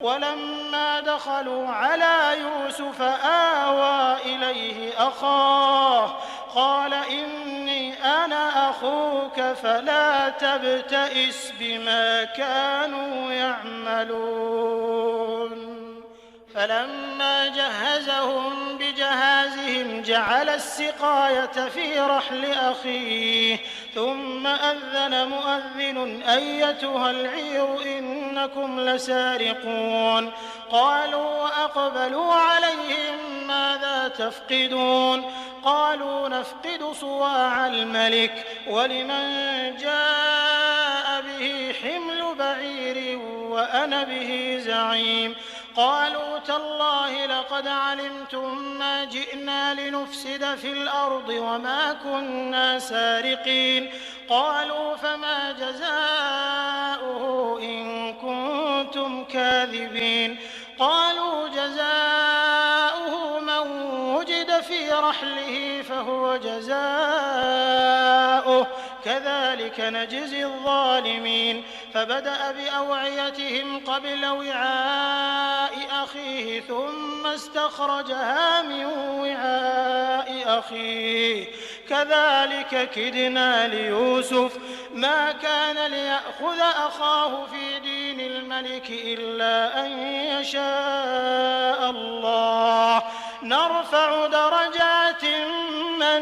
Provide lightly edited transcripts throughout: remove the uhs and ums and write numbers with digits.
ولما دخلوا على يوسف آوى إليه أخاه قال إني أنا أخوك فلا تبتئس بما كانوا يعملون فلما جهزهم بجهازهم جعل السقاية في رحل أخيه ثم أذن مؤذن أيتها العير إنكم لسارقون قالوا وأقبلوا عليهم ماذا تفقدون قالوا نفقد صواع الملك ولمن جاء به حمل بعير وأنا به زعيم قالوا تالله لقد علمتم ما جئنا لنفسد في الأرض وما كنا سارقين قالوا فما جزاؤه إن كنتم كاذبين قالوا جزاؤه من وجد في رحله فهو جزاؤه كذلك نجزي الظالمين فبدأ بأوعيتهم قبل وعاء أخيه ثم استخرجها من وعاء أخيه كذلك كدنا ليوسف ما كان ليأخذ أخاه في دين الملك إلا أن يشاء الله نرفع درجات من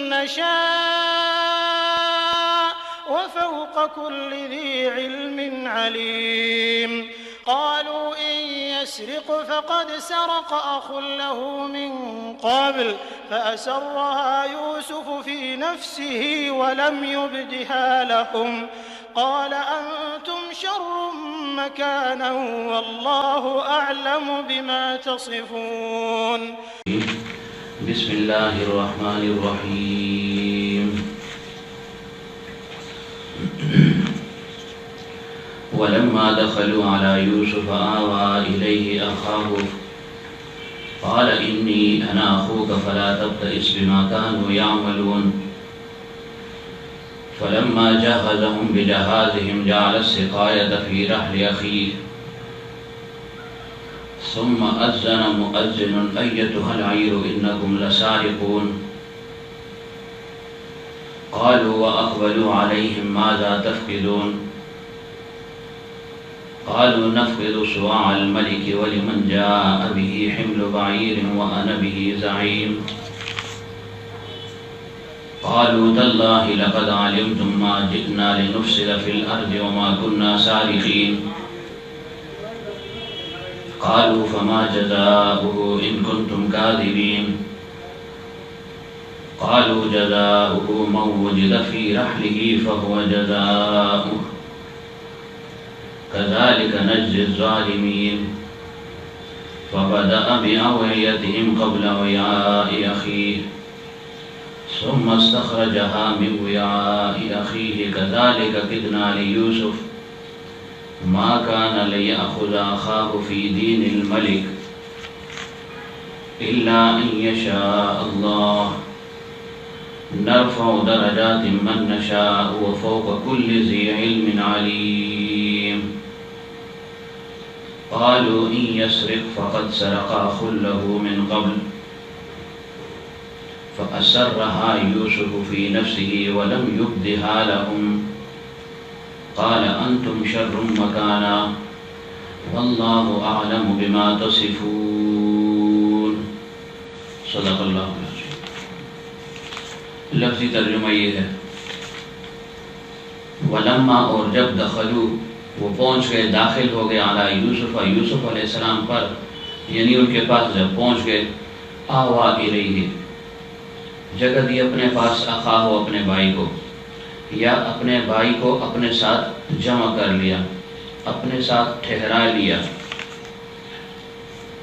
نشاء وفوق كل ذي علم عليم قالوا إن يسرق فقد سرق أخ له من قبل فأسرها يوسف في نفسه ولم يبدها لهم قال أنتم شر مكانا والله أعلم بما تصفون بسم الله الرحمن الرحيم ولما دخلوا على يوسف آوى إليه أخاه قال إني أنا أخوك فلا تبتئس بما كانوا يعملون فلما جهزهم بجهازهم جعل السقاية في رحل أخيه ثم أذن مؤذن أيتها العير إنكم لسارقون قالوا وأقبلوا عليهم ماذا تفقدون قالوا نفقد صواع الملك ولمن جاء به حمل بعير وأنا به زعيم قالوا تالله لقد علمتم ما جئنا لنفسد في الأرض وما كنا سارقين قالوا فما جزاؤه إن كنتم كاذبين قالوا جزاؤه من وجد في رحله فهو جزاؤه كذلك نجزي الظالمين فبدأ بأوعيتهم قبل وعاء أخيه ثم استخرجها من وعاء أخيه كذلك كدنا ليوسف ما كان ليأخذ أخاه في دين الملك إلا أن يشاء الله نرفع درجات من نشاء وفوق كل ذي علم عليم قالوا إن يسرق فقد سرق أخ له من قبل فأسرها يوسف في نفسه ولم يبدها لهم قال أنتم شر مكانا والله أعلم بما تصفون صدق اللہ العظیم. لفظی ترجمہ یہ ہے ولما اور جب دخلو وہ پہنچ گئے داخل ہو گئے علی یوسف یوسف علیہ السلام پر یعنی ان کے پاس جب پہنچ گئے آوا الیہ جگہ دی اپنے پاس اخاہ اپنے بھائی کو یا اپنے بھائی کو اپنے ساتھ جمع کر لیا اپنے ساتھ ٹھہرا لیا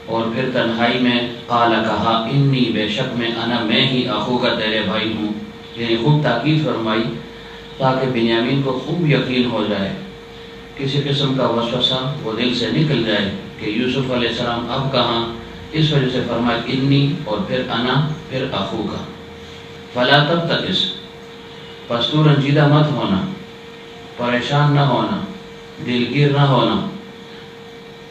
اور پھر تنہائی میں قال کہا انی بے شک میں ہی اخو کا تیرے بھائی ہوں یعنی خوب تاکید فرمائی تاکہ بنیامین کو خوب یقین ہو جائے کسی قسم کا وسوسہ وہ دل سے نکل جائے کہ یوسف علیہ السلام اب کہاں اس وجہ سے فرمایا انی اور پھر انا پھر اخو کا فلا تبتئس پس تو رنجیدہ مت ہونا پریشان نہ ہونا دلگیر نہ ہونا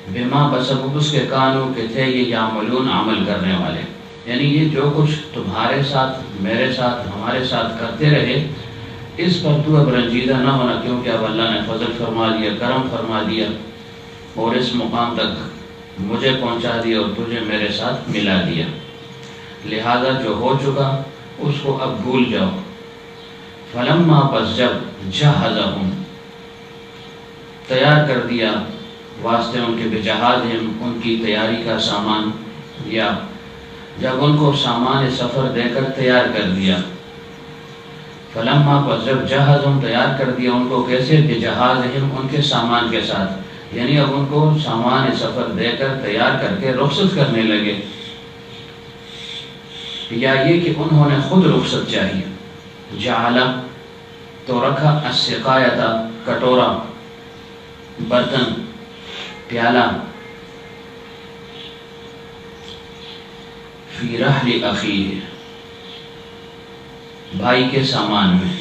بما بسبب اس کے کانوں کے تھے یہ یعملون عمل کرنے والے، یعنی یہ جو کچھ تمہارے ساتھ میرے ساتھ ہمارے ساتھ کرتے رہے اس پر تو اب رنجیدہ نہ ہونا، کیونکہ اب اللہ نے فضل فرما دیا، کرم فرما دیا اور اس مقام تک مجھے پہنچا دیا اور تجھے میرے ساتھ ملا دیا، لہذا جو ہو چکا اس کو اب بھول جاؤ۔ فلما پس جب جہزہم تیار کر دیا واسطے ان کے بجہازہم ان کی تیاری کا سامان، یا جب ان کو سامان سفر دے کر تیار کر دیا، فلما پس جب جہزہم تیار کر دیا ان کو، کیسے؟ بجہازہم ان کے سامان کے ساتھ، یعنی اب ان کو سامان سفر دے کر تیار کر کے رخصت کرنے لگے، یا یہ کہ انہوں نے خود رخصت چاہیے۔ جعل تو رکھا، السقایۃ کٹورا، برتن، پیالہ، فی رحل اخیہ بھائی کے سامان میں،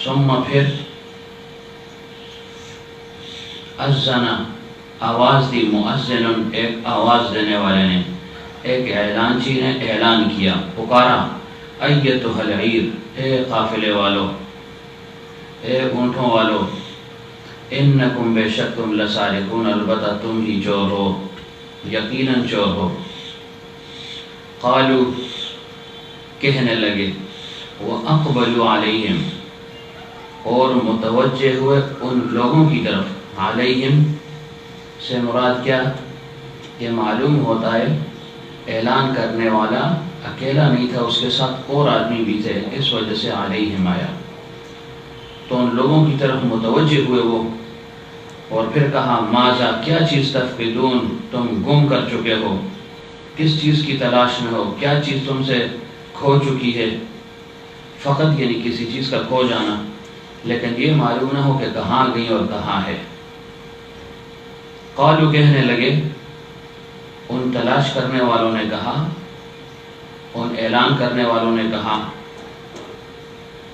ثم پھر اذن آواز دی، مؤذن ایک آواز دینے والے نے، ایک اعلانچی نے اعلان کیا، پکارا، ایتھا العیر، اے قافلے والو، اے اونٹوں والو، انکم بے شک تم لسارقون، البتہ تم ہی چور ہو، یقیناً چور ہو۔ قالوا کہنے لگے، وَأَقْبَلُوا عَلَيْهِمْ اور متوجہ ہوئے ان لوگوں کی طرف، علیہم سے مراد کیا؟ کہ معلوم ہوتا ہے اعلان کرنے والا اکیلا نہیں تھا، اس کے ساتھ اور آدمی بھی تھے، اس وجہ سے علیہم آیا، تو ان لوگوں کی طرف متوجہ ہوئے وہ، اور پھر کہا، ماذا کیا چیز تفقدون تم گم کر چکے ہو، کس چیز کی تلاش میں ہو، کیا چیز تم سے کھو چکی ہے، فقط یعنی کسی چیز کا کھو جانا، لیکن یہ معلوم نہ ہو کہ کہاں گئی اور کہاں ہے۔ قالوا کہنے لگے، ان تلاش کرنے والوں نے کہا، ان اعلان کرنے والوں نے کہا،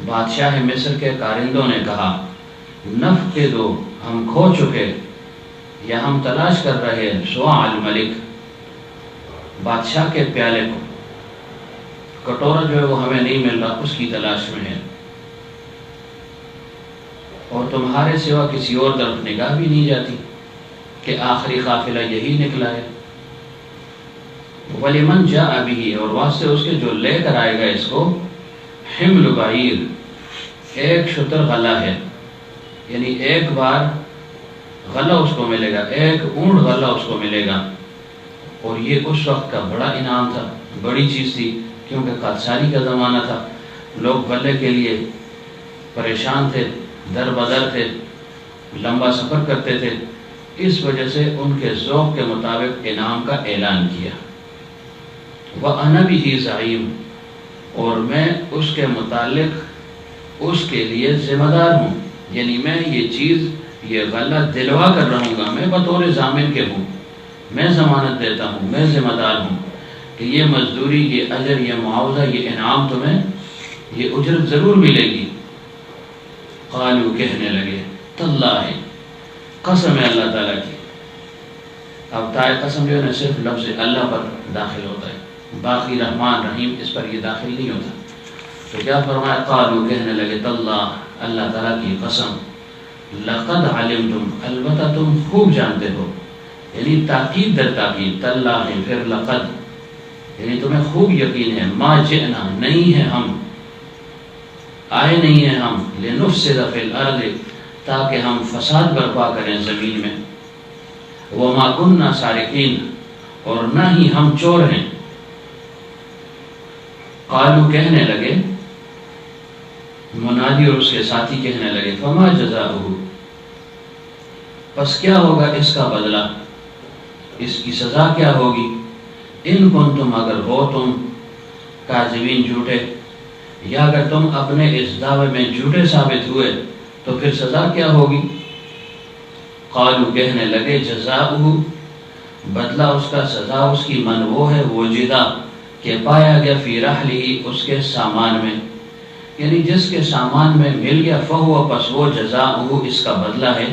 بادشاہ مصر کے کارندوں نے کہا، نفقدو ہم کھو چکے، یا ہم تلاش کر رہے ہیں، سواع الملک بادشاہ کے پیالے کو، کٹورا جو ہے وہ ہمیں نہیں مل رہا، اس کی تلاش میں ہے، اور تمہارے سوا کسی اور طرف نگاہ بھی نہیں جاتی کہ آخری قافلہ یہی نکلا ہے۔ وَلِمَنْ جَاءَ بِهِ اور واسطے اس کے جو لے کر آئے گا اس کو، حمل بعیر ایک شتر غلہ ہے، یعنی ایک بار غلہ اس کو ملے گا، ایک اونٹ غلہ اس کو ملے گا، اور یہ اس وقت کا بڑا انعام تھا، بڑی چیز تھی، کیونکہ قادساری کا زمانہ تھا، لوگ غلے کے لیے پریشان تھے، در بدر تھے، لمبا سفر کرتے تھے، اس وجہ سے ان کے ذوق کے مطابق انعام کا اعلان کیا۔ وَأَنَا بِهِ زَعِيمٌ اور میں اس کے متعلق اس کے لیے ذمہ دار ہوں، یعنی میں یہ چیز، یہ غلہ دلوا کر رہوں گا، میں بطور ضامن کے ہوں، میں ضمانت دیتا ہوں، میں ذمہ دار ہوں کہ یہ مزدوری، یہ اجر، یہ معاوضہ، یہ انعام تمہیں، یہ اجرت ضرور ملے گی۔ قالوا کہنے لگے، تاللہ قسم ہے اللہ تعالیٰ کی، اب تائے قسم جو ہے صرف لفظ اللہ پر داخل ہوتا ہے، باقی رحمان رحیم اس پر یہ داخل نہیں ہوتا، تو کیا فرمایا؟ قالوا کہنے لگے، تاللہ اللہ تعالیٰ کی قسم، لقد علمتم البتہ تم خوب جانتے ہو، یعنی تاکید در تاکید، تاللہ پھر لقد، یعنی تمہیں خوب یقین ہے، ما جئنا نہیں ہے ہم، آئے نہیں ہیں ہم، لنفسد فی الارض تاکہ ہم فساد برپا کریں زمین میں، وما کننا سارقین اور نہ ہی ہم چور ہیں۔ قالو کہنے لگے، منادی اور اس کے ساتھی کہنے لگے، فما جزاؤہ پس کیا ہوگا اس کا بدلہ، اس کی سزا کیا ہوگی، ان کنتم اگر ہو تم کاذبین جھوٹے، یا اگر تم اپنے اس دعوے میں جھوٹے ثابت ہوئے تو پھر سزا کیا ہوگی۔ قالو کہنے لگے، جزاؤہ بدلہ اس کا، سزا اس کی، من وہ ہے، وجدہ کہ پایا گیا، فی رحلہ اس کے سامان میں، یعنی جس کے سامان میں مل گیا، فہو پس وہ، جزاؤہ اس کا بدلہ ہے،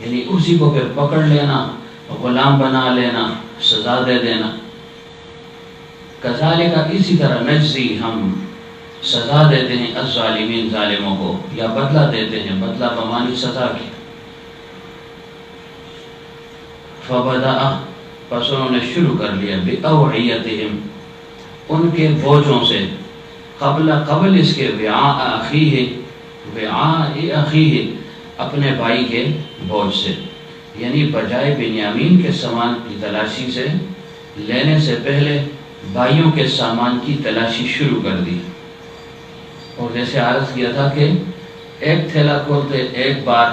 یعنی اسی کو پھر پکڑ لینا، غلام بنا لینا، سزا دے دینا۔ کذالک اسی طرح نجزی ہم سزا دیتے ہیں الظالمین ظالموں کو، یا بدلہ دیتے ہیں، بدلہ بمانی سزا کی۔ فبدأ پس انہوں نے شروع کر لیا بأوعیتہم ان کے بوجھوں سے، قبل اس کے وعاء اخیہ اپنے بھائی کے بوجھ سے، یعنی بجائے بنیامین کے سامان کی تلاشی سے لینے سے پہلے بھائیوں کے سامان کی تلاشی شروع کر دی۔ اور جیسے عرض کیا تھا کہ ایک تھیلا کھولتے ایک بار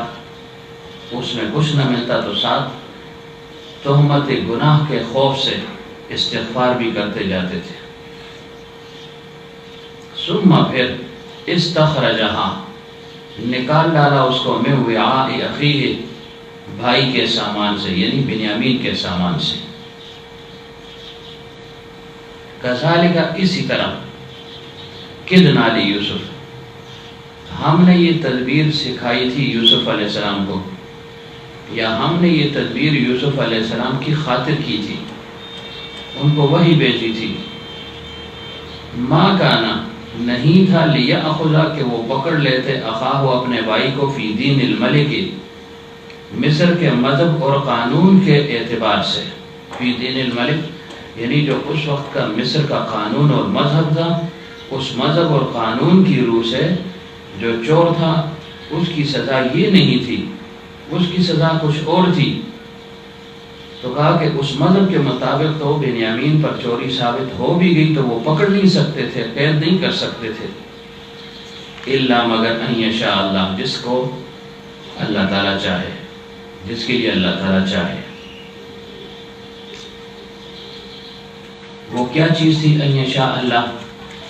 اس میں کچھ نہ ملتا تو ساتھ تہمت گناہ کے خوف سے استغفار بھی کرتے جاتے تھے۔ ثم پھر استخرجہا نکال ڈالا اس کو من وعاء اخیہ بھائی کے سامان سے، یعنی بنیامین کے سامان سے۔ کذالک اسی طرح کدنا لیوسف ہم نے یہ تدبیر سکھائی تھی یوسف علیہ السلام کو، یا ہم نے یہ تدبیر یوسف علیہ السلام کی خاطر کی تھی، ان کو وحی بھیجی تھی۔ ما کانا نہیں تھا لیأخذا کہ وہ پکڑ لیتے اخاہ اپنے بھائی کو فی دین الملک مصر کے مذہب اور قانون کے اعتبار سے، فی دین الملک یعنی جو اس وقت کا مصر کا قانون اور مذہب تھا، اس مذہب اور قانون کی روح سے جو چور تھا اس کی سزا یہ نہیں تھی، اس کی سزا کچھ اور تھی۔ تو کہا کہ اس مذہب کے مطابق تو بنیامین پر چوری ثابت ہو بھی گئی تو وہ پکڑ نہیں سکتے تھے، قید نہیں کر سکتے تھے، الا مگر ان یشاء اللہ جس کو اللہ تعالیٰ چاہے، جس کے لیے اللہ تعالیٰ چاہے۔ وہ کیا چیز تھی ان یشاء اللہ؟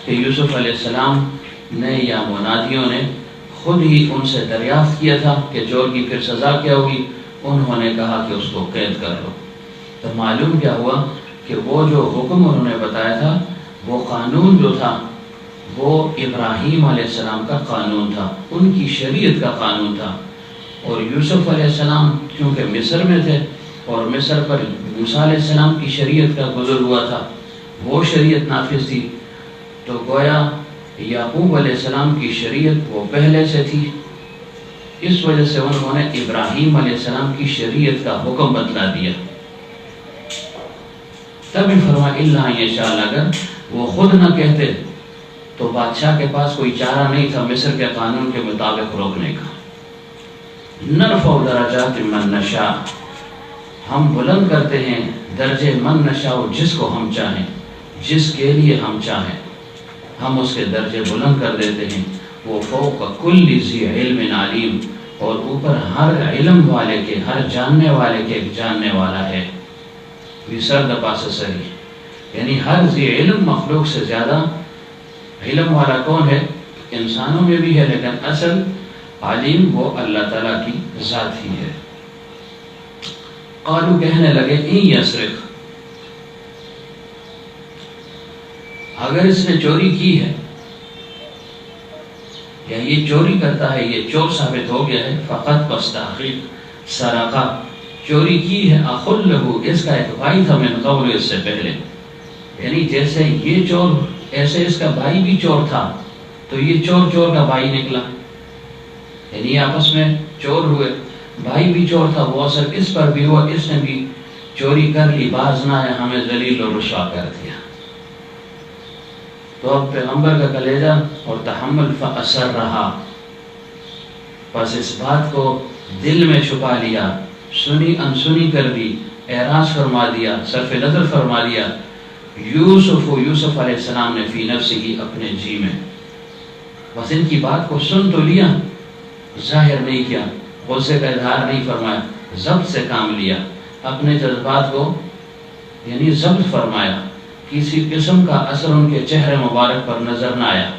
کہ یوسف علیہ السلام نے یا منادیوں نے خود ہی ان سے دریافت کیا تھا کہ چور کی پھر سزا کیا ہوگی، انہوں نے کہا کہ اس کو قید کر لو۔ تو معلوم کیا ہوا کہ وہ جو حکم انہوں نے بتایا تھا، وہ قانون جو تھا وہ ابراہیم علیہ السلام کا قانون تھا، ان کی شریعت کا قانون تھا، اور یوسف علیہ السلام کیونکہ مصر میں تھے اور مصر پر موسیٰ علیہ السلام کی شریعت کا گزر ہوا تھا، وہ شریعت نافذ تھی، تو گویا یعقوب علیہ السلام کی شریعت وہ پہلے سے تھی، اس وجہ سے انہوں نے ابراہیم علیہ السلام کی شریعت کا حکم بتلا دیا۔ تب فرمایا الا ان یشاء اللہ اگر وہ خود نہ کہتے تو بادشاہ کے پاس کوئی چارہ نہیں تھا مصر کے قانون کے مطابق روکنے کا۔ نرفع درجات من نشاء ہم بلند کرتے ہیں درجے من نشاء جس کو ہم چاہیں، جس کے لیے ہم چاہیں ہم اس کے درجے بلند کر دیتے ہیں۔ وہ فوق کل ذی علم علیم اور اوپر ہر علم والے کے، ہر جاننے والے کے ایک جاننے والا ہے۔ سرد پاس سری یعنی ہر ذی علم مخلوق سے زیادہ علم والا کون ہے؟ انسانوں میں بھی ہے، لیکن اصل عالم وہ اللہ تعالیٰ کی ذات ہی ہے۔ قالو کہنے لگے ان یسرق اگر اس نے چوری کی ہے یا یہ چوری کرتا ہے، یہ چور ثابت ہو گیا ہے، فقط پس تحقیق سرقہ چوری کی ہے، اخل لہو اس کا ایک بھائی تھا من قبل اس سے پہلے، یعنی جیسے یہ چور ایسے اس کا بھائی بھی چور تھا، تو یہ چور چور کا بھائی نکلا، یعنی آپس میں چور ہوئے، بھائی بھی چور تھا، وہ اثر اس پر بھی ہوا، اس نے بھی چوری کر لی، باز نہ ہے، ہمیں ذلیل و رسوا کر دیا۔ تو اب پیغمبر کا کلیجہ اور تحمل فاثر رہا، پس اس بات کو دل میں چھپا لیا، سنی انسنی کر دی، اعراض فرما دیا، صرف نظر فرما دیا یوسف علیہ السلام نے فی نفسہ ہی اپنے جی میں، بس ان کی بات کو سن تو لیا، ظاہر نہیں کیا، غصے کا اظہار نہیں فرمایا، ضبط سے کام لیا، اپنے جذبات کو یعنی ضبط فرمایا، کسی قسم کا اثر ان کے چہرے مبارک پر نظر نہ آیا۔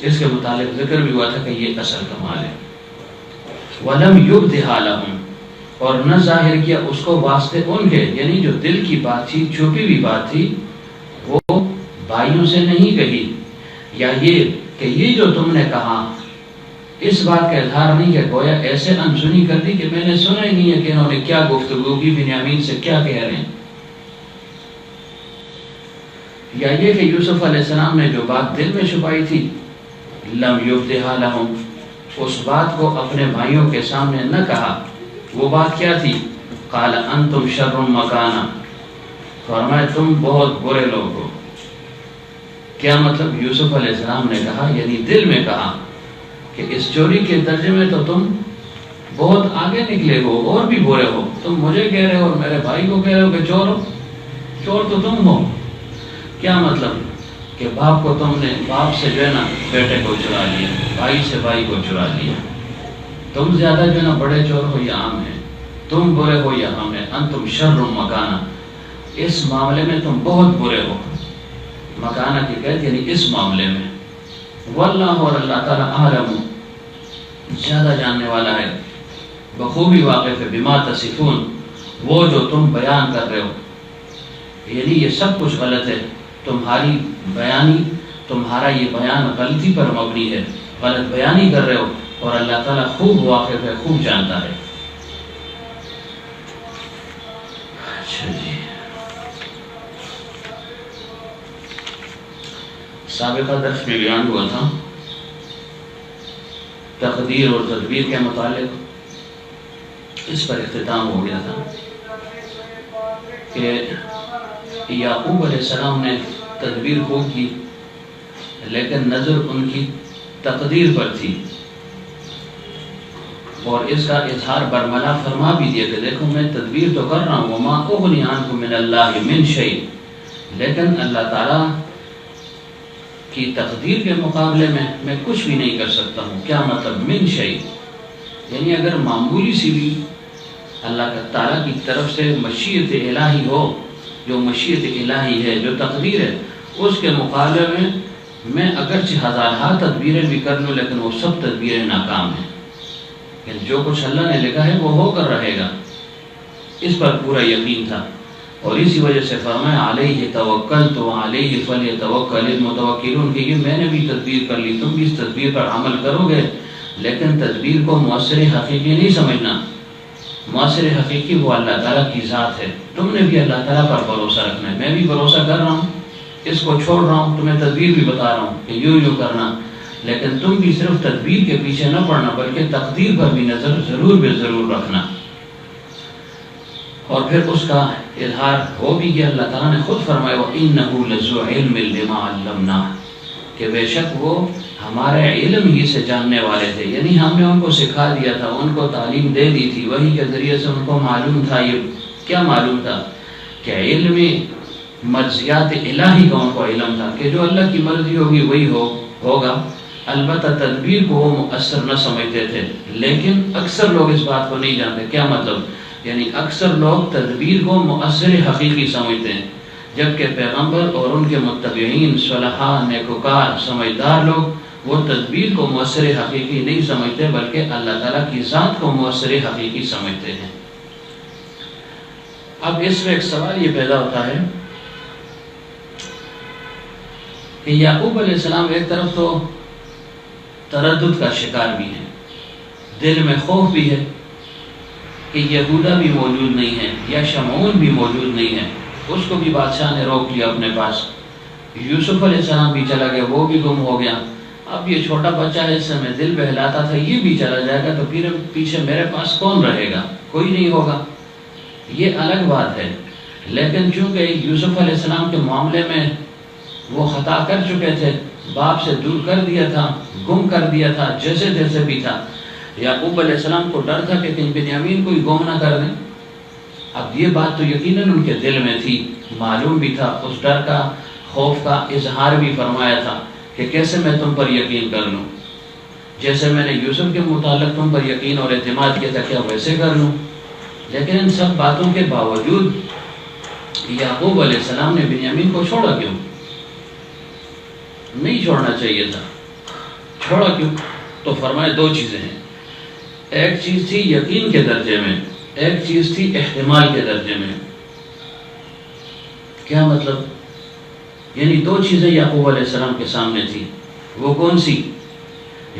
اس کے متعلق ذکر بھی ہوا تھا کہ یہ اصل کمال ہے۔ وَلَمْ يُبْدِهَا لَهُمْ اور نہ ظاہر کیا اس کو واسطے ان کے، یعنی جو دل کی بات تھی، چھپی ہوئی بات تھی، وہ بھائیوں سے نہیں کہی، یا یہ کہ یہ جو تم نے کہا اس بات کا اظہار نہیں کہ گویا ایسے انسنی کر دی کہ میں نے سنا ہی نہیں ہے کہ انہوں نے کیا گفتگو کی، بنیامین سے کیا کہہ رہے ہیں، یا یہ کہ یوسف علیہ السلام نے جو بات دل میں چھپائی تھی لم یبدھا لہم، اس بات کو اپنے بھائیوں کے سامنے نہ کہا۔ وہ بات کیا تھی؟ قال انتم شر مکانا، فرمایا تم بہت برے لوگ ہو۔ کیا مطلب؟ یوسف علیہ السلام نے کہا، یعنی دل میں کہا کہ اس چوری کے درجے میں تو تم بہت آگے نکلے ہو اور بھی برے ہو، تم مجھے کہہ رہے ہو اور میرے بھائی کو کہہ رہے ہو کہ چور ہو، چور تو تم ہو۔ کیا مطلب؟ کہ باپ کو تم نے، باپ سے جو ہے نا بیٹے کو چرا لیا، بھائی سے بھائی کو چرا لیا، تم زیادہ جو ہے نا بڑے چور ہو یا عام ہے، تم برے ہو یا ہم ہے، انتم شر مکانا، اس معاملے میں تم بہت برے ہو۔ مکانہ کی قید یعنی اس معاملے میں۔ واللہ، اور اللہ تعالیٰ اعلم، زیادہ جاننے والا ہے، بخوبی واقف ہے، بما تصفون، وہ جو تم بیان کر رہے ہو، یعنی یہ سب کچھ غلط ہے، تمہاری بیانی، تمہارا یہ بیان غلطی پر مبنی ہے، غلط بیانی کر رہے ہو، اور اللہ تعالیٰ خوب واقف ہے، خوب جانتا ہے۔ اچھا جی، سابقہ درس میں بیان ہوا تھا تقدیر اور تدبیر کے متعلق، اس پر اختتام ہو گیا تھا کہ یعقوب علیہ السلام نے تدبیر خوب کی، لیکن نظر ان کی تقدیر پر تھی، اور اس کا اظہار برملا فرما بھی دیا کہ دیکھو میں تدبیر تو کر رہا ہوں، وما اغنی عنکم من اللہ من شیء، لیکن اللہ تعالیٰ کی تقدیر کے مقابلے میں کچھ بھی نہیں کر سکتا ہوں۔ کیا مطلب؟ من شیء، یعنی اگر معمولی سی بھی اللہ تعالیٰ کی طرف سے مشیت الہی ہو، جو مشیت الہی ہے، جو تقدیر ہے، اس کے مقابلے میں اگرچہ ہزارہا تدبیریں بھی کر لوں، لیکن وہ سب تدبیریں ناکام ہیں، یعنی جو کچھ اللہ نے لکھا ہے وہ ہو کر رہے گا، اس پر پورا یقین تھا، اور اسی وجہ سے فرمایا علیہ توکلت وعلیہ فلیتوکل المتوکلون، کہ یہ میں نے بھی تدبیر کر لی، تم بھی اس تدبیر پر عمل کرو گے، لیکن تدبیر کو مؤثر حقیقی نہیں سمجھنا، مؤثر حقیقی وہ اللہ تعالیٰ کی ذات ہے، تم نے بھی اللہ تعالیٰ پر بھروسہ رکھنا ہے، میں بھی بھروسہ کر رہا ہوں، اس کو چھوڑ رہا ہوں، تمہیں تدبیر بھی بتا رہا ہوں کہ یوں کرنا، لیکن تم بھی صرف تدبیر کے پیچھے نہ پڑنا، بلکہ تقدیر پر بھی نظر ضرور بے ضرور رکھنا۔ اور پھر اس کا اظہار ہو بھی گیا، اللہ تعالیٰ نے خود فرمایا وَإِنَّهُ لَذُو عِلْمٍ لِمَا عَلَّمْنَاهُ، کہ بے شک وہ ہمارے علم ہی سے جاننے والے تھے، یعنی ہم نے ان کو سکھا دیا تھا، ان کو تعلیم دے دی تھی، وہی کے ذریعے سے ان کو معلوم تھا۔ یہ کیا معلوم تھا؟ کہ علم مرضیات الہی کا ان کو علم تھا، کہ جو اللہ کی مرضی ہوگی وہی ہوگا۔ البتہ تدبیر کو وہ مؤثر نہ سمجھتے تھے، لیکن اکثر لوگ اس بات کو نہیں جانتے۔ کیا مطلب؟ یعنی اکثر لوگ تدبیر کو مؤثر حقیقی سمجھتے ہیں، جبکہ پیغمبر اور ان کے متبعین، صلحاء، نیکوکار، سمجھدار لوگ وہ تدبیر کو مؤثر حقیقی نہیں سمجھتے، بلکہ اللہ تعالیٰ کی ذات کو مؤثر حقیقی سمجھتے ہیں۔ اب اس میں ایک سوال یہ پیدا ہوتا ہے کہ یعقوب علیہ السلام ایک طرف تو تردد کا شکار بھی ہے، دل میں خوف بھی ہے کہ یہودا بھی موجود نہیں ہے یا شمعون بھی موجود نہیں ہے، اس کو بھی بادشاہ نے روک لیا اپنے پاس، یوسف علیہ السلام بھی چلا گیا، وہ بھی گم ہو گیا، اب یہ چھوٹا بچہ ہے، اس سے میں دل بہلاتا تھا، یہ بھی چلا جائے گا تو پھر پیچھے میرے پاس کون رہے گا؟ کوئی نہیں ہوگا، یہ الگ بات ہے۔ لیکن چونکہ یوسف علیہ السلام کے معاملے میں وہ خطا کر چکے تھے، باپ سے دور کر دیا تھا، گم کر دیا تھا، جیسے تیسے بھی تھا، یعقوب علیہ السلام کو ڈر تھا کہ کہیں بنیامین کو ہی گم نہ کر دیں۔ اب یہ بات تو یقیناً ان کے دل میں تھی، معلوم بھی تھا، اس ڈر کا، خوف کا اظہار بھی فرمایا تھا کہ کیسے میں تم پر یقین کر لوں، جیسے میں نے یوسف کے متعلق تم پر یقین اور اعتماد کیا تھا کیا ویسے کر لوں۔ لیکن ان سب باتوں کے باوجود یعقوب علیہ السلام نے بنیامین کو چھوڑا کیوں؟ نہیں چھوڑنا چاہیے تھا، چھوڑا کیوں؟ تو فرمائے دو چیزیں ہیں، ایک چیز تھی یقین کے درجے میں، ایک چیز تھی احتمال کے درجے میں۔ کیا مطلب؟ یعنی دو چیزیں یعقوب علیہ السلام کے سامنے تھی، وہ کون سی؟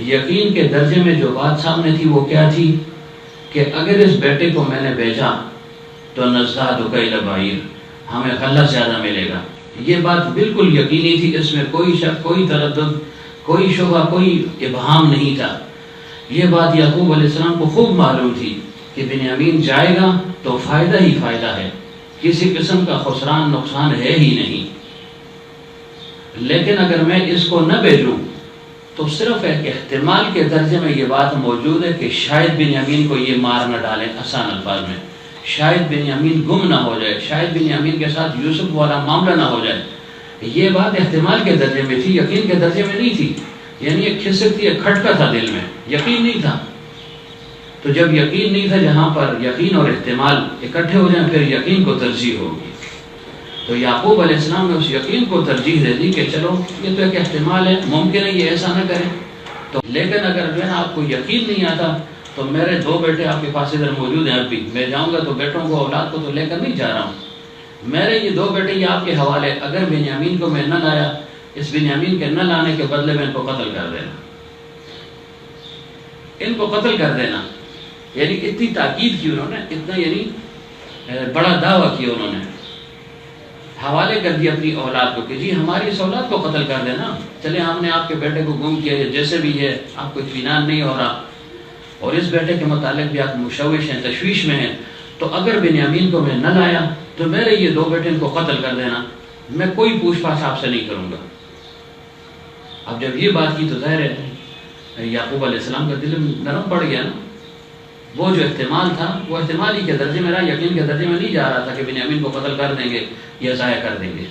یقین کے درجے میں جو بات سامنے تھی وہ کیا تھی کہ اگر اس بیٹے کو میں نے بھیجا تو نزداد کیل بعیر، ہمیں غلہ زیادہ ملے گا. یہ بات بالکل یقینی تھی، اس میں کوئی شک، کوئی تردد، کوئی شبہ، کوئی ابہام نہیں تھا. یہ بات یعقوب علیہ السلام کو خوب معلوم تھی کہ بنیامین جائے گا تو فائدہ ہی فائدہ ہے، کسی قسم کا خسران نقصان ہے ہی نہیں. لیکن اگر میں اس کو نہ بھیجوں تو صرف ایک احتمال کے درجے میں یہ بات موجود ہے کہ شاید بنیامین کو یہ مار نہ ڈالیں، آسان الفاظ میں شاید بنیامین گم نہ ہو جائے، شاید بنیامین کے ساتھ یوسف والا معاملہ نہ ہو جائے. یہ بات احتمال کے درجے میں تھی، یقین کے درجے میں نہیں تھی. یعنی ایک کھسک تھی، ایک کھٹکا تھا دل میں، یقین نہیں تھا. تو جب یقین نہیں تھا، جہاں پر یقین اور احتمال اکٹھے ہو جائیں پھر یقین کو ترجیح ہوگی. تو یعقوب علیہ السلام نے اس یقین کو ترجیح دے دی کہ چلو یہ تو ایک احتمال ہے، ممکن ہے یہ ایسا نہ کریں تو، لیکن اگر جو ہے نا آپ کو یقین نہیں آتا تو میرے 2 بیٹے آپ کے پاس ادھر موجود ہیں. اب بھی میں جاؤں گا تو بیٹوں کو، اولاد کو تو لے کر نہیں جا رہا ہوں. میرے یہ 2 بیٹے یہ آپ کے حوالے، اگر بنیامین کو میں نہ لایا، اس بنیامین کے نہ لانے کے بدلے میں ان کو قتل کر دینا، ان کو قتل کر دینا. یعنی اتنی تاکید کی انہوں نے، اتنا یعنی بڑا دعویٰ کیا انہوں نے، حوالے کر دیا اپنی اولاد کو کہ جی ہماری اس اولاد کو قتل کر دینا. چلے ہم نے آپ کے بیٹے کو گم کیا، جیسے بھی ہے آپ کو اطمینان نہیں ہو رہا اور اس بیٹے کے متعلق بھی آپ مشوش ہیں، تشویش میں ہیں، تو اگر بنیامین کو میں نہ لایا تو میرے یہ 2 بیٹے ان کو قتل کر دینا، میں کوئی پوچھ پاچھ آپ سے نہیں کروں گا. اب جب یہ بات کی تو ظاہر ہے یعقوب علیہ السلام کا دل نرم پڑ گیا نا. وہ جو احتمال تھا وہ احتمال ہی کے درجے میں رہا، یقین کے درجے میں نہیں جا رہا تھا کہ بنیامین کو قتل کر دیں گے یا ضائع کر دیں گے.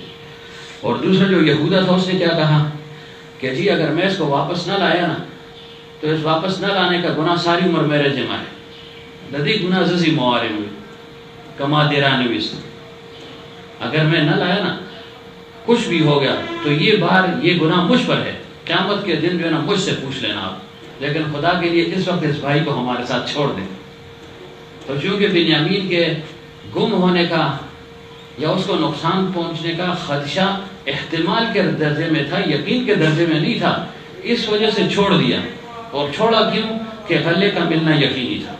اور دوسرا جو یہودا تھا اس نے کیا کہا کہ جی اگر میں اس کو واپس نہ لایا نا تو اس واپس نہ لانے کا گناہ ساری عمر میرے ذمہ ہے. لدی گناہ ززی موارن ہوئی کما دیرانویس، اگر میں نہ لایا نا کچھ بھی ہو گیا تو یہ گناہ مجھ پر ہے، قیامت کے دن جو ہے نا مجھ سے پوچھ لینا آپ. لیکن خدا کے لیے اس وقت اس بھائی کو ہمارے ساتھ چھوڑ دیں. تو چونکہ بنیامین کے گم ہونے کا یا اس کو نقصان پہنچنے کا خدشہ احتمال کے درجے میں تھا، یقین کے درجے میں نہیں تھا، اس وجہ سے چھوڑ دیا. اور چھوڑا کیوں کہ غلے کا ملنا یقینی تھا.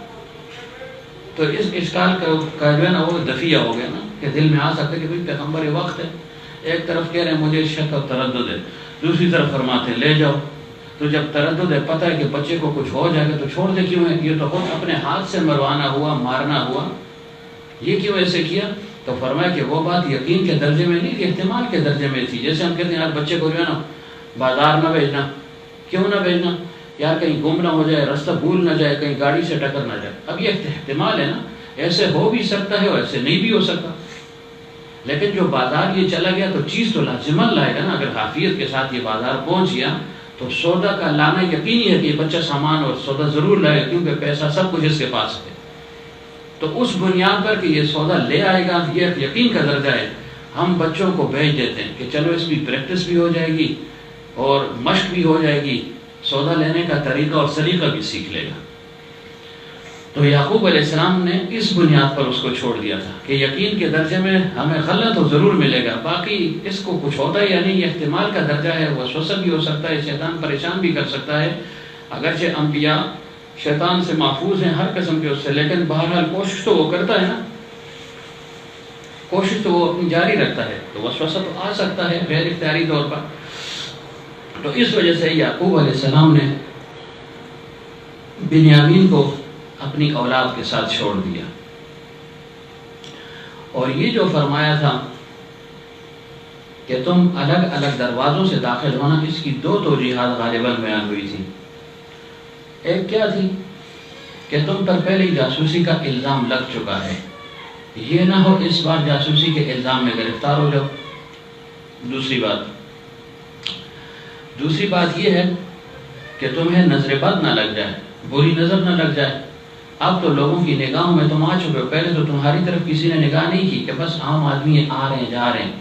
تو اس اشکال کا جو ہے نا وہ دفیہ ہو گیا نا کہ دل میں آ سکتا ہے کہ بھئی پیغمبر وقت ہے، ایک طرف کہہ رہے ہیں مجھے شک اور تردد ہے، دوسری طرف فرماتے ہیں لے جاؤ. تو جب تردد ہے، پتہ ہے کہ بچے کو کچھ ہو جائے گا تو چھوڑ دے کیوں ہے؟ یہ تو خود اپنے ہاتھ سے مروانا ہوا، مارنا ہوا، یہ کیوں ایسے کیا؟ تو فرمایا کہ وہ بات یقین کے درجے میں نہیں تھی، احتمال کے درجے میں تھی. جیسے ہم کہتے ہیں یار بچے کو جو ہے نا بازار نہ بھیجنا. کیوں نہ بھیجنا؟ یار کہیں گم نہ ہو جائے، راستہ بھول نہ جائے، کہیں گاڑی سے ٹکر نہ جائے. اب یہ احتمال ہے نا، ایسے ہو بھی سکتا ہے اور ایسے نہیں بھی ہو سکتا. لیکن جو بازار یہ چلا گیا تو چیز تو لازمن لائے گا نا. اگر حافظ کے ساتھ یہ بازار پہنچ گیا تو سودا کا لانا یقینی ہے کہ یہ بچہ سامان اور سودا ضرور لائے، کیونکہ پیسہ سب کچھ اس کے پاس ہے. تو اس بنیاد پر کہ یہ سودا لے آئے گا، یہ ایک یقین کا درجہ ہے. ہم بچوں کو بھیج دیتے ہیں کہ چلو اس کی پریکٹس بھی ہو جائے گی اور مشق بھی ہو جائے گی، سودا لینے کا طریقہ اور سلیقہ بھی سیکھ لے گا. تو یعقوب علیہ السلام نے اس بنیاد پر اس کو چھوڑ دیا تھا کہ یقین کے درجے میں ہمیں غلہ تو ضرور ملے گا، باقی اس کو کچھ ہوتا ہے یا نہیں یہ احتمال کا درجہ ہے. وسوسہ بھی ہو سکتا ہے، شیطان پریشان بھی کر سکتا ہے، اگرچہ انبیاء شیطان سے محفوظ ہیں ہر قسم کے اس سے، لیکن بہرحال کوشش تو وہ کرتا ہے نا، کوشش تو وہ اپنی جاری رکھتا ہے. تو وسوسہ تو آ سکتا ہے غیر اختیاری طور پر. تو اس وجہ سے یعقوب علیہ السلام نے بنیامین کو اپنی اولاد کے ساتھ چھوڑ دیا. اور یہ جو فرمایا تھا کہ تم الگ الگ دروازوں سے داخل ہونا، اس کی 2 توجیحات غالباً بیان ہوئی تھی. ایک کیا تھی کہ تم پر پہلے ہی جاسوسی کا الزام لگ چکا ہے، یہ نہ ہو اس بار جاسوسی کے الزام میں گرفتار ہو جاؤ. دوسری بات یہ ہے کہ تمہیں نظر بد نہ لگ جائے، بری نظر نہ لگ جائے. اب تو لوگوں کی نگاہوں میں تم آ چکے ہو، پہلے تو تمہاری طرف کسی نے نگاہ نہیں کی کہ بس عام آدمی آ رہے ہیں جا رہے ہیں.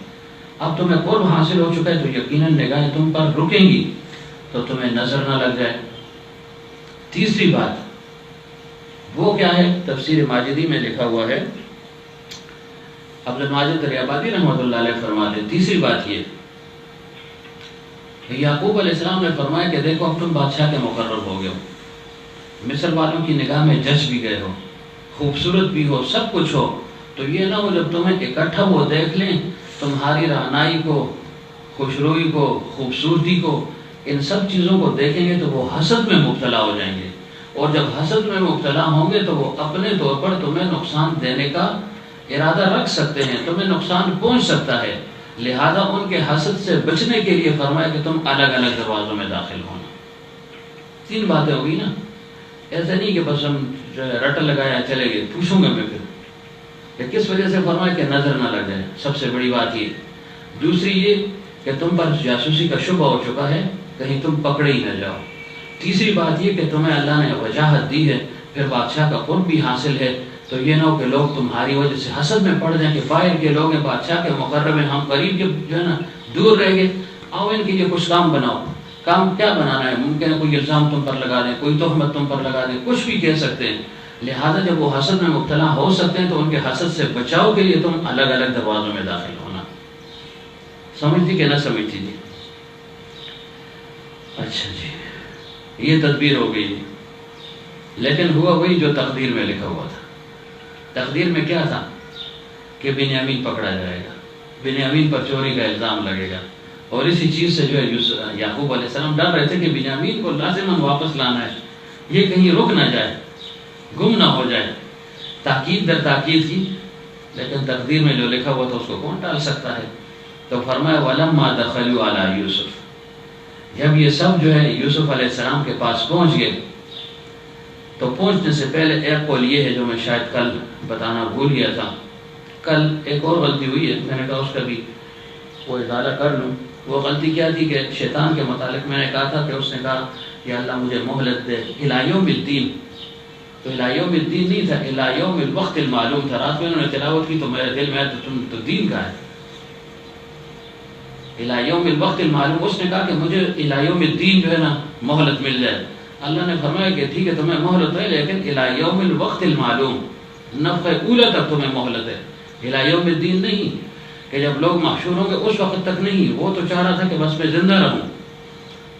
اب تمہیں قرب حاصل ہو چکا ہے تو یقیناً نگاہیں تم پر رکیں گی، تو تمہیں نظر نہ لگ جائے. تیسری بات وہ کیا ہے؟ تفسیر ماجدی میں لکھا ہوا ہے، عبد الماجد دریابادی رحمۃ اللہ علیہ فرماتے ہیں تیسری بات یہ یعقوب علیہ السلام نے فرمایا کہ دیکھو اب تم بادشاہ کے مقرر ہو گئے ہو، مصر والوں کی نگاہ میں جج بھی گئے ہو، خوبصورت بھی ہو، سب کچھ ہو، تو یہ نہ ہو جب تمہیں اکٹھا وہ دیکھ لیں تمہاری رعنائی کو، خوشروئی کو، خوبصورتی کو، ان سب چیزوں کو دیکھیں گے تو وہ حسد میں مبتلا ہو جائیں گے، اور جب حسد میں مبتلا ہوں گے تو وہ اپنے طور پر تمہیں نقصان دینے کا ارادہ رکھ سکتے ہیں، تمہیں نقصان پہنچ سکتا ہے، لہذا ان کے حسد سے بچنے کے لیے فرمایا کہ تم الگ الگ دروازوں میں داخل ہونا۔ 3 باتیں ہوگی نا، ایسا نہیں کہ بس ہم رٹ لگایا چلے گئے، پوچھوں گا میں پھر کہ کس وجہ سے فرمایا کہ نظر نہ لگ جائے، سب سے بڑی بات یہ۔ دوسری یہ کہ تم پر جاسوسی کا شبہ ہو چکا ہے، کہیں تم پکڑے ہی نہ جاؤ۔ تیسری بات یہ کہ تمہیں اللہ نے وجاہت دی ہے، پھر بادشاہ کا قرب بھی حاصل ہے، تو یہ نہ ہو کہ لوگ تمہاری وجہ سے حسد میں پڑ جائیں کہ باہر کے لوگ ہیں بادشاہ کے مقرب ہیں، ہم قریب کے جو ہے نا دور رہ گئے، آؤ ان کے لیے کچھ کام بناؤ۔ کام کیا بنانا ہے؟ ممکن ہے کوئی الزام تم پر لگا دیں، کوئی تہمت تم پر لگا دیں، کچھ بھی کہہ سکتے ہیں، لہذا جب وہ حسد میں مبتلا ہو سکتے ہیں تو ان کے حسد سے بچاؤ کے لیے تم الگ الگ دروازوں میں داخل ہونا۔ سمجھتی کہ نہ سمجھتی تھی؟ اچھا جی، یہ تدبیر ہو گئی، لیکن ہوا وہی جو تقدیر میں لکھا ہوا تھا۔ تقدیر میں کیا تھا کہ بنیامین پکڑا جائے گا، بنیامین پر چوری کا الزام لگے گا، اور اسی چیز سے جو ہے یعقوب علیہ السلام ڈر رہے تھے کہ بنیامین کو لازماً واپس لانا ہے، یہ کہیں رک نہ جائے، گم نہ ہو جائے۔ تاکید در تاکید کی، لیکن تقدیر میں جو لکھا ہوا تھا اس کو کون ٹال سکتا ہے؟ تو فرمایا وَلَمَّا دَخَلُوا عَلَى یوسف، جب یہ سب جو ہے یوسف علیہ السلام کے پاس پہنچ گئے، تو پہنچنے سے پہلے ایک قول یہ ہے جو میں شاید کل بتانا بھول گیا تھا۔ کل ایک اور غلطی ہوئی ہے، میں نے کہا اس کا بھی وہ ازالہ کر لوں۔ وہ غلطی کیا تھی کہ شیطان کے متعلق میں نے کہا تھا کہ اس نے کہا کہ اللہ مجھے مہلت دے الی یوم الدین، تو الی یوم الدین نہیں تھا، الی یوم الوقت المعلوم تھا۔ رات میں انہوں نے تلاوت کی تو میرے دل میں آیا تو تم تو دین کا ہے، الی یوم الوقت المعلوم، اس نے کہا کہ مجھے الی یوم الدین جو ہے نا مہلت مل جائے۔ اللہ نے فرمایا کہ ٹھیک ہے تمہیں مہلت ہے، لیکن الی یوم الوقت المعلوم، نفخ اولا تک تمہیں مہلت ہے، الی یوم الدین نہیں کہ جب لوگ محشور ہوں گے اس وقت تک نہیں۔ وہ تو چاہ رہا تھا کہ بس میں زندہ رہوں،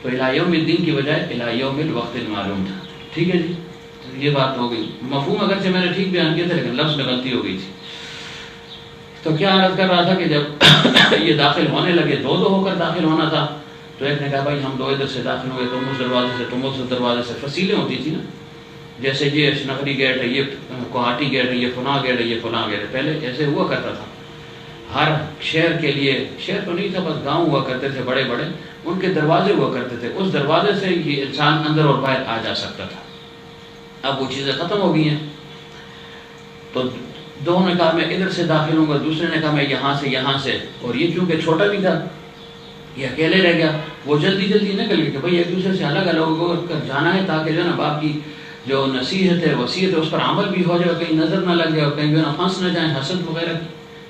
تو الی یوم الدین کی بجائے الی یوم الوقت المعلوم تھا۔ ٹھیک ہے جی، یہ بات ہو گئی۔ مفہوم اگرچہ میں نے ٹھیک بیان کیا تھا لیکن لفظ میں غلطی ہو گئی تھی۔ تو کیا عرض کر رہا تھا کہ جب یہ داخل ہونے لگے، دو ہو کر داخل ہونا تھا، تو ایک نے کہا بھائی ہم 2 ادھر سے داخل ہوئے، تم اس دروازے سے، تم اس دروازے سے، فصیلیں ہوتی تھی نا، جیسے یہ اشنغری گیٹ ہے، یہ کوہاٹی گیٹ ہے، یہ فلاں گیٹ ہے، یہ فلاں گیٹ ہے، پہلے ایسے ہوا کرتا تھا۔ ہر شہر کے لیے، شہر تو نہیں تھا بس گاؤں ہوا کرتے تھے بڑے بڑے، ان کے دروازے ہوا کرتے تھے، اس دروازے سے یہ انسان اندر اور باہر آ جا سکتا تھا۔ اب وہ چیزیں ختم ہو گئی ہیں، تو دو نے کہا میں ادھر سے داخل ہوں گا، دوسرے نے کہا میں یہاں سے، اور یہ چونکہ چھوٹا بھی تھا یہ اکیلے رہ گیا، وہ جلدی نکل گئے کہ بھائی ایک دوسرے سے الگ الگ ہو کر جانا ہے تاکہ جو ہے نا باپ کی جو نصیحت ہے، وصیت ہے، اس پر عمل بھی ہو جائے، کہیں نظر نہ لگ جائے، کہیں جو ہے نا پھنس نہ جائیں، حسد وغیرہ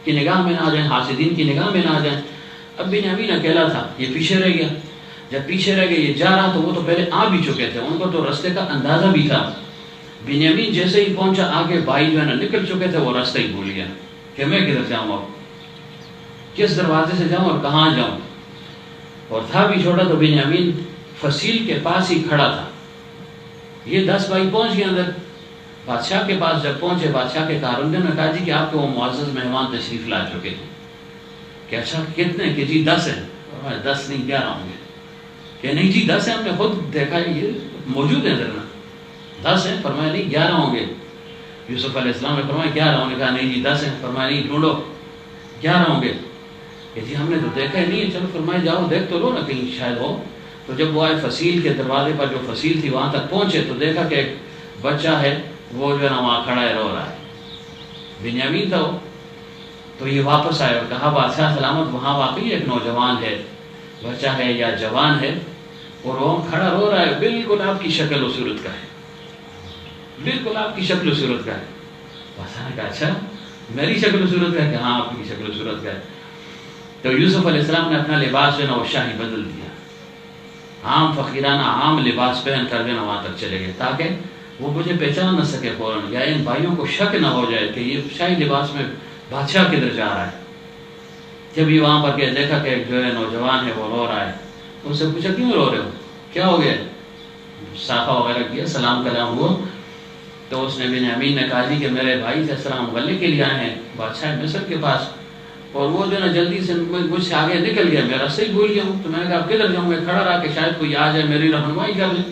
کی نگاہ میں نہ آ جائیں، حاسدین کی نگاہ میں نہ آ جائیں۔ اب بنیامین اکیلا تھا، یہ پیچھے رہ گیا۔ جب پیچھے رہ گیا، یہ جا رہا تو وہ تو پہلے آ بھی چکے تھے، ان کو تو راستے کا اندازہ بھی تھا۔ بنیامین جیسے ہی پہنچا آگے، بھائی جو ہے نا نکل چکے تھے، وہ راستہ ہی بھول گیا کہ میں کدھر جاؤں، اب کس دروازے سے جاؤں اور کہاں جاؤں، اور تھا بھی چھوٹا، تو بنیامین فصیل کے پاس ہی کھڑا تھا۔ یہ 10 بھائی پہنچ گئے اندر، بادشاہ کے پاس جب پہنچے، بادشاہ کے کارندے نے کہا جی کہ آپ کے وہ معزز مہمان تشریف لا چکے ہیں۔ کہ اچھا کتنے؟ کہ جی 10 ہیں۔ 10 نہیں 11 ہوں گے۔ کہ نہیں جی 10 ہیں، ہم نے خود دیکھا یہ موجود ہے ذرا۔ 10 ہیں؟ فرمایا نہیں 11 ہوں گے۔ یوسف علیہ السلام نے فرمایا 11 ہوں گے۔ کہا نہیں جی 10 ہیں۔ فرمایا نہیں ڈھونڈو 11 ہوں گے۔ کہ جی ہم نے تو دیکھا ہی نہیں ہے۔ چلو فرمایا جاؤ دیکھ تو لو نا کہیں شاید ہو۔ تو جب وہ آئے فصیل کے دروازے پر، جو فصیل تھی وہاں تک پہنچے، تو دیکھا کہ ایک بچہ ہے، وہ جو ہے نا وہاں کھڑا ہے، رو رہا ہے۔ بنیامین تھا وہ۔ تو یہ واپس آئے اور کہا بادشاہ سلامت، وہاں واقعی ایک نوجوان ہے، بچہ ہے یا جوان ہے، اور وہ کھڑا رو رہا ہے، بالکل آپ کی شکل و صورت کا ہے، بالکل آپ کی شکل و صورت کا ہے۔ بادشاہ نے کہا اچھا میری شکل و صورت کا ہے؟ کہ ہاں آپ کی شکل و صورت کا ہے۔ تو یوسف علیہ السلام نے اپنا لباس جو ہے نا وہ شاہی بدل دیا، عام فقیرانہ عام لباس پہن کر جو ہے نا وہاں تک چلے گئے، تاکہ وہ مجھے پہچان نہ سکے فوراً، یا ان بھائیوں کو شک نہ ہو جائے کہ یہ شاہی لباس میں بادشاہ کدھر جا رہا ہے۔ جب یہ وہاں پر گئے، دیکھا کہ جو ہے نوجوان ہے وہ رو رہا ہے، اس سے پوچھا کیوں رو رہے ہو, کیا ہو گیا؟ صافہ وغیرہ کیا, سلام کلام ہوا. تو اس نے بنیامین نے کہا جی کہ میرے بھائی سے السلام غلے کے لیے آئے ہیں بادشاہ مصر کے پاس, اور وہ جو ہے نا جلدی سے مجھ سے آگے نکل گیا, میں راستے ہی بھول گیا ہوں. تو میں نے کہا اب کدھر جاؤں, میں کھڑا رہا کہ شاید کوئی آ جائے میری رہنمائی کر لے.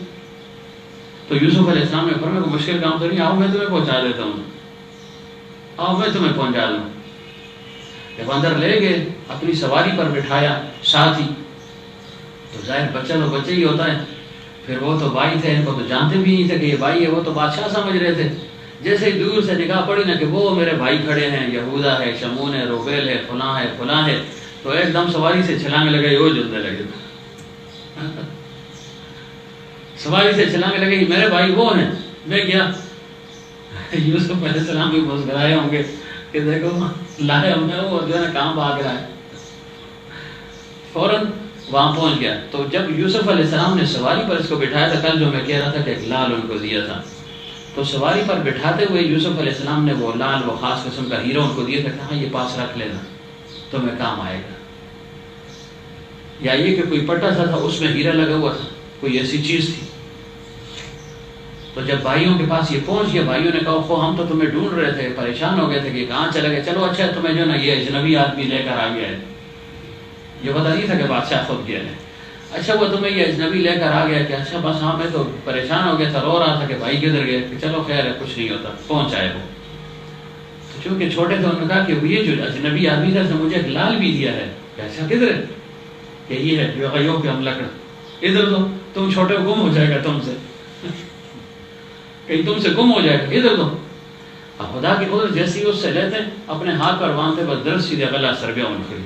تو یوسف علیہ السلام نے فرمایا کوئی مشکل کام تو نہیں, آؤ میں تمہیں پہنچا دیتا ہوں, آؤ میں تمہیں پہنچا دوں. جب اندر لے گئے اپنی سواری پر بٹھایا ساتھ ہی, تو ظاہر بچہ تو بچہ ہی ہوتا ہے. پھر وہ تو بھائی تھے, ان کو تو جانتے بھی نہیں تھے کہ یہ بھائی ہے, وہ تو بادشاہ سمجھ رہے تھے. جیسے ہی دور سے نگاہ پڑی نا کہ وہ میرے بھائی کھڑے ہیں, یہودا ہے, شمون ہے, روبیل ہے, فلاں ہے, فلاں ہے, تو ایک دم سواری سے چھلانگ لگے, وہ جلنے لگے. سواری سے چھلانگ لگے میرے بھائی وہ ہیں. میں کیا یوسف علیہ السلام بھی مسکرائے ہوں گے کہ دیکھو لائے ہم نے, وہ جو ہے نا کہاں بھاگ رہا ہے. فوراً وہاں پہنچ گیا. تو جب یوسف علیہ السلام نے سواری پر اس کو بٹھایا تھا, کل جو میں کہہ رہا تھا کہ ایک لال ان کو دیا تھا, تو سواری پر بٹھاتے ہوئے یوسف علیہ السلام نے وہ لال, وہ خاص قسم کا ہیرا ان کو دیا تھا کہ ہاں یہ پاس رکھ لینا تمہیں کام آئے گا. یا یہ کہ کوئی پٹا سا تھا اس میں ہیرا لگا ہوا تھا, کوئی ایسی چیز تھی. تو جب بھائیوں کے پاس یہ پہنچ گیا, بھائیوں نے کہا خو ہم تو تمہیں ڈھونڈ رہے تھے, پریشان ہو گئے تھے کہ کہاں چلے گئے. چلو اچھا تمہیں جو نا یہ اجنبی آدمی لے کر آ گیا ہے, یہ پتا نہیں تھا کہ بادشاہ خود گیا ہے. اچھا وہ تمہیں یہ اجنبی لے کر آ گیا کہ اچھا بس ہاں, میں تو پریشان ہو گیا تھا, رو رہا تھا کہ بھائی کدھر گئے, کہ چلو خیر ہے کچھ نہیں ہوتا, پہنچ آئے وہ. تو چونکہ چھوٹے تھے انہوں نے کہا کہ یہ جو اجنبی آدمی تھا مجھے ایک لال بھی دیا ہے. کہ اچھا کدھر ہے, کہ یہ ہے جو غیوب کے ہم لکڑ, ادھر دو, تم چھوٹے گم ہو جائے گا, تم سے کہیں تم سے گم ہو جائے گا, ادھر دو. اب خدا کی قدرت جیسی اس سے لیتے اپنے ہاتھ پر باندھتے, بس درد سیدھے غلہ سر گیا ان کے.